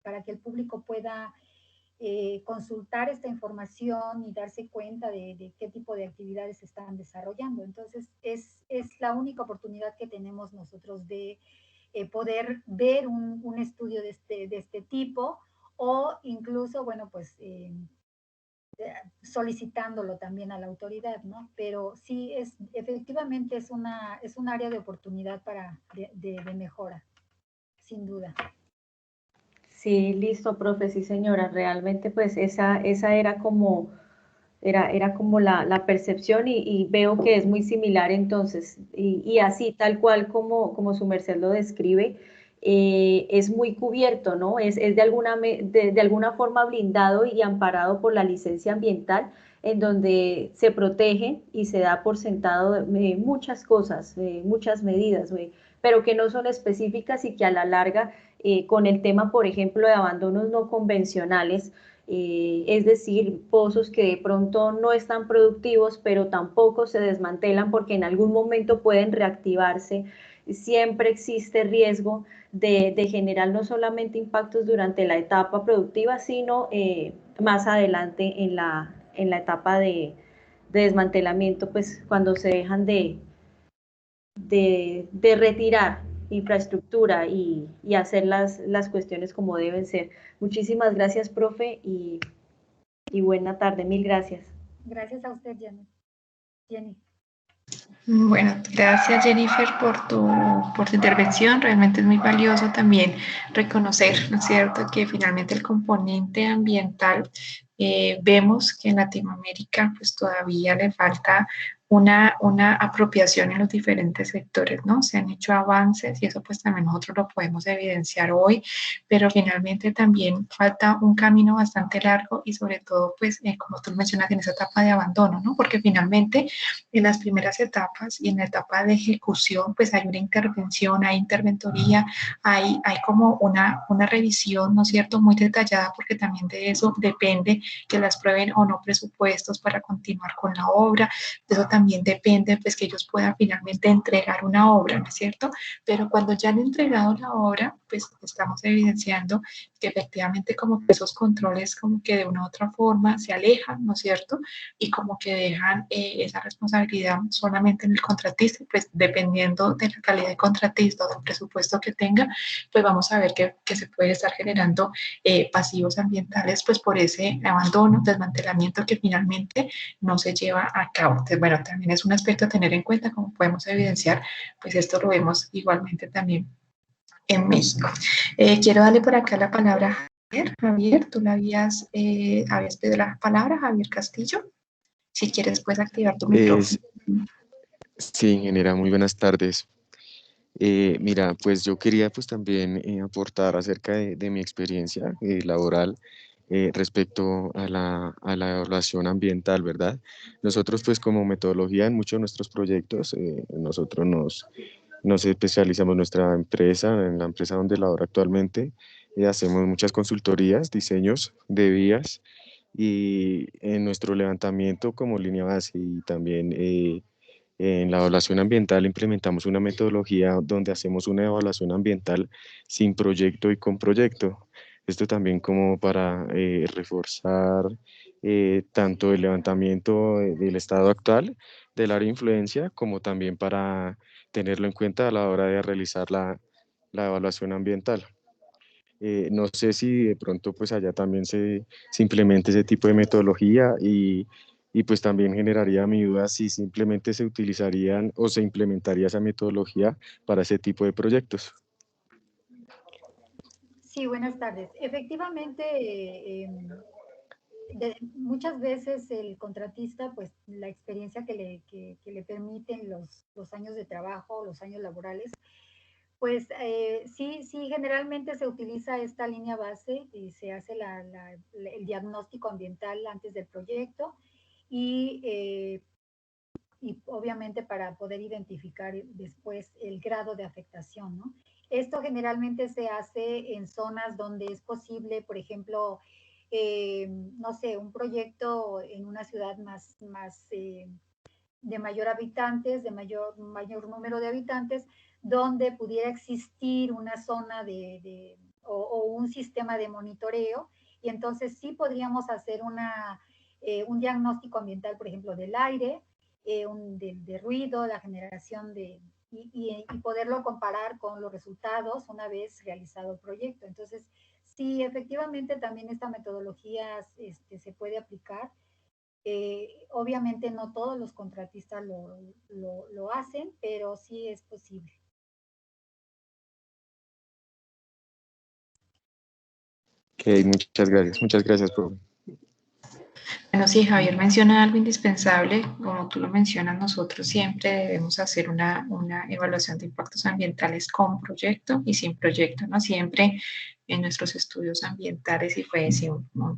para que el público pueda consultar esta información y darse cuenta de qué tipo de actividades se están desarrollando. Entonces, es la única oportunidad que tenemos nosotros de poder ver un estudio de este tipo o incluso, bueno, pues solicitándolo también a la autoridad, ¿no? Pero sí, efectivamente es un área de oportunidad de mejora, sin duda. Sí, listo, profe, sí, señora. Realmente, pues esa era como la percepción y veo que es muy similar entonces. Y así, tal cual como su merced lo describe, es muy cubierto, ¿no? Es de alguna forma blindado y amparado por la licencia ambiental, en donde se protege y se da por sentado muchas cosas, muchas medidas, pero que no son específicas y que a la larga con el tema, por ejemplo, de abandonos no convencionales, es decir, pozos que de pronto no están productivos, pero tampoco se desmantelan porque en algún momento pueden reactivarse. Siempre existe riesgo de generar no solamente impactos durante la etapa productiva, sino más adelante en la etapa de desmantelamiento, pues cuando se dejan de retirar infraestructura y hacer las cuestiones como deben ser. Muchísimas gracias, profe, y buena tarde. Mil gracias. Gracias a usted, Jenny. Bueno, gracias Jennifer por tu intervención. Realmente es muy valioso también reconocer, ¿no es cierto?, que finalmente el componente ambiental vemos que en Latinoamérica pues todavía le falta una apropiación en los diferentes sectores, ¿no? Se han hecho avances y eso pues también nosotros lo podemos evidenciar hoy, pero finalmente también falta un camino bastante largo y sobre todo pues como tú mencionas en esa etapa de abandono, ¿no? Porque finalmente en las primeras etapas y en la etapa de ejecución pues hay una intervención, hay interventoría, hay como una revisión, ¿no es cierto?, muy detallada, porque también de eso depende que las prueben o no presupuestos para continuar con la obra. De eso también depende pues que ellos puedan finalmente entregar una obra, ¿no es cierto? Pero cuando ya han entregado la obra, pues estamos evidenciando que efectivamente como que esos controles como que de una u otra forma se alejan, ¿no es cierto? Y como que dejan esa responsabilidad solamente en el contratista, pues dependiendo de la calidad de contratista o del presupuesto que tenga, pues vamos a ver que se puede estar generando pasivos ambientales, pues por ese abandono, desmantelamiento que finalmente no se lleva a cabo. Entonces, bueno, también es un aspecto a tener en cuenta, como podemos evidenciar, pues esto lo vemos igualmente también en México. Quiero darle por acá la palabra a Javier. Javier, tú la habías pedido la palabra, Javier Castillo. Si quieres, puedes activar tu micrófono. Sí, ingeniera, muy buenas tardes. Mira, pues yo quería pues también aportar acerca de mi experiencia laboral respecto a la evaluación ambiental, ¿verdad? Nosotros pues como metodología en muchos de nuestros proyectos, nosotros nos especializamos en nuestra empresa, en la empresa donde laboro actualmente, hacemos muchas consultorías, diseños de vías y en nuestro levantamiento como línea base y también en la evaluación ambiental implementamos una metodología donde hacemos una evaluación ambiental sin proyecto y con proyecto. Esto también como para reforzar tanto el levantamiento del estado actual del área de influencia como también para tenerlo en cuenta a la hora de realizar la evaluación ambiental. No sé si de pronto pues allá también se implemente ese tipo de metodología y pues también generaría mi duda si simplemente se utilizarían o se implementaría esa metodología para ese tipo de proyectos. Sí, buenas tardes. Efectivamente, muchas veces el contratista, pues la experiencia que le permiten los años de trabajo, los años laborales, pues sí, sí, generalmente se utiliza esta línea base y se hace el diagnóstico ambiental antes del proyecto y obviamente para poder identificar después el grado de afectación, ¿no? Esto generalmente se hace en zonas donde es posible, por ejemplo, no sé, un proyecto en una ciudad más de mayor habitantes, de mayor número de habitantes, donde pudiera existir una zona o un sistema de monitoreo, y entonces sí podríamos hacer un diagnóstico ambiental, por ejemplo, del aire, de ruido, la generación y poderlo comparar con los resultados una vez realizado el proyecto. Entonces, sí, efectivamente también esta metodología se puede aplicar. Obviamente no todos los contratistas lo hacen, pero sí es posible. Ok, muchas gracias, profe. Bueno, sí, Javier menciona algo indispensable, como tú lo mencionas, nosotros siempre debemos hacer una evaluación de impactos ambientales con proyecto y sin proyecto, ¿no? Siempre en nuestros estudios ambientales y fue sí, un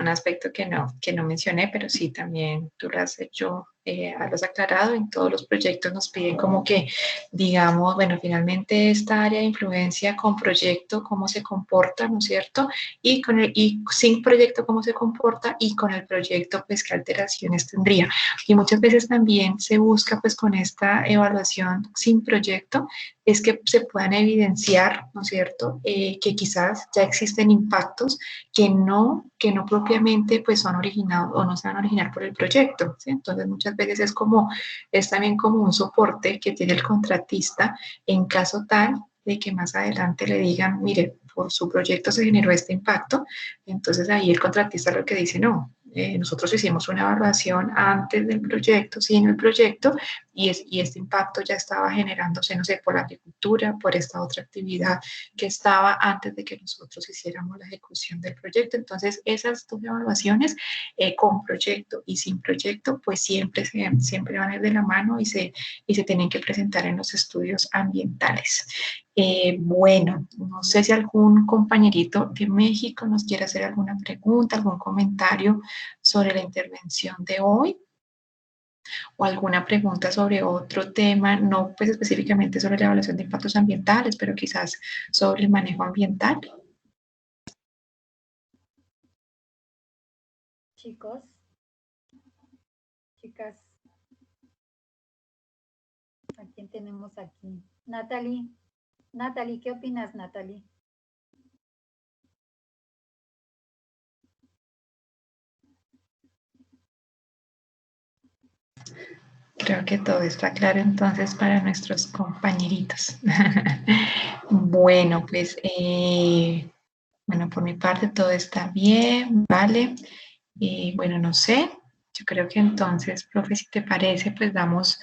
aspecto que no mencioné, pero sí también tú lo has hecho, lo has aclarado, en todos los proyectos nos piden como que digamos, bueno, finalmente esta área de influencia con proyecto, cómo se comporta, ¿no es cierto? Y sin proyecto cómo se comporta y con el proyecto pues qué alteraciones tendría. Y muchas veces también se busca pues con esta evaluación sin proyecto es que se puedan evidenciar, ¿no es cierto?, que quizás ya existen impactos que no propiamente pues son originados o no se van a originar por el proyecto, ¿sí? Entonces muchas veces es también como un soporte que tiene el contratista en caso tal de que más adelante le digan, mire, por su proyecto se generó este impacto, entonces ahí el contratista lo que dice, no, nosotros hicimos una evaluación antes del proyecto, sin el proyecto, y este impacto ya estaba generándose, no sé, por la agricultura, por esta otra actividad que estaba antes de que nosotros hiciéramos la ejecución del proyecto. Entonces, esas dos evaluaciones, con proyecto y sin proyecto, pues siempre van a ir de la mano y se tienen que presentar en los estudios ambientales. Bueno, no sé si algún compañerito de México nos quiere hacer alguna pregunta, algún comentario sobre la intervención de hoy o alguna pregunta sobre otro tema, no pues específicamente sobre la evaluación de impactos ambientales, pero quizás sobre el manejo ambiental. Chicos, chicas, ¿a quién tenemos aquí? Natalie, ¿qué opinas, Natalie? Creo que todo está claro entonces para nuestros compañeritos. Bueno, pues, bueno, por mi parte todo está bien, ¿vale? Bueno, no sé, yo creo que entonces, profe, si te parece, pues damos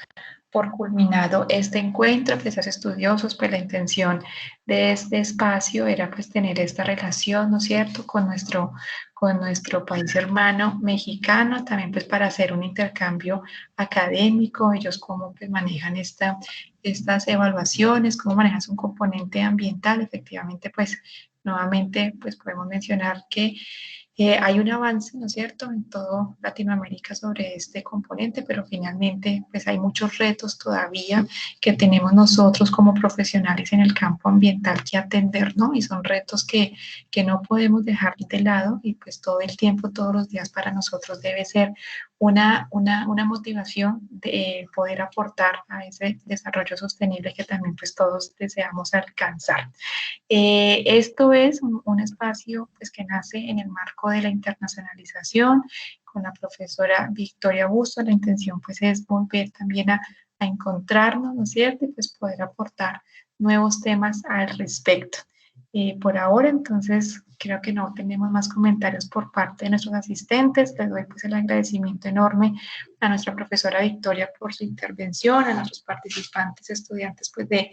por culminado este encuentro, pues estudiosos, pues la intención de este espacio era pues tener esta relación, ¿no es cierto?, con nuestro país hermano mexicano, también pues para hacer un intercambio académico, ellos cómo pues manejan estas evaluaciones, cómo manejas un componente ambiental, efectivamente pues nuevamente pues podemos mencionar que hay un avance, ¿no es cierto?, en todo Latinoamérica sobre este componente, pero finalmente pues hay muchos retos todavía que tenemos nosotros como profesionales en el campo ambiental que atender, ¿no? Y son retos que no podemos dejar de lado y pues todo el tiempo, todos los días para nosotros debe ser una motivación de poder aportar a ese desarrollo sostenible que también pues todos deseamos alcanzar. Esto es un espacio pues, que nace en el marco de la internacionalización con la profesora Victoria Busto. La intención pues, es volver también a encontrarnos, ¿no es cierto? Y pues poder aportar nuevos temas al respecto. Por ahora, entonces, creo que no tenemos más comentarios por parte de nuestros asistentes. Les doy pues el agradecimiento enorme a nuestra profesora Victoria por su intervención, a nuestros participantes, estudiantes pues de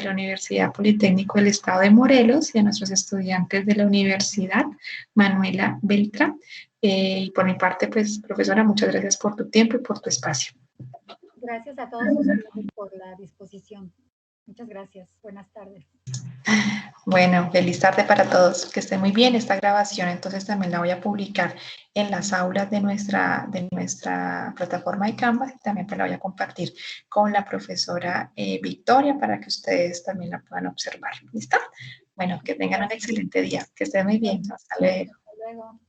la Universidad Politécnico del Estado de Morelos y a nuestros estudiantes de la Universidad Manuela Beltrán. Y por mi parte, pues, profesora, muchas gracias por tu tiempo y por tu espacio. Gracias a todos ustedes por la disposición. Muchas gracias. Buenas tardes. Bueno, feliz tarde para todos. Que esté muy bien esta grabación. Entonces también la voy a publicar en las aulas de nuestra plataforma de Canvas y también pues la voy a compartir con la profesora Victoria para que ustedes también la puedan observar. ¿Listo? Bueno, que tengan un excelente día. Que estén muy bien. Hasta luego. Hasta luego.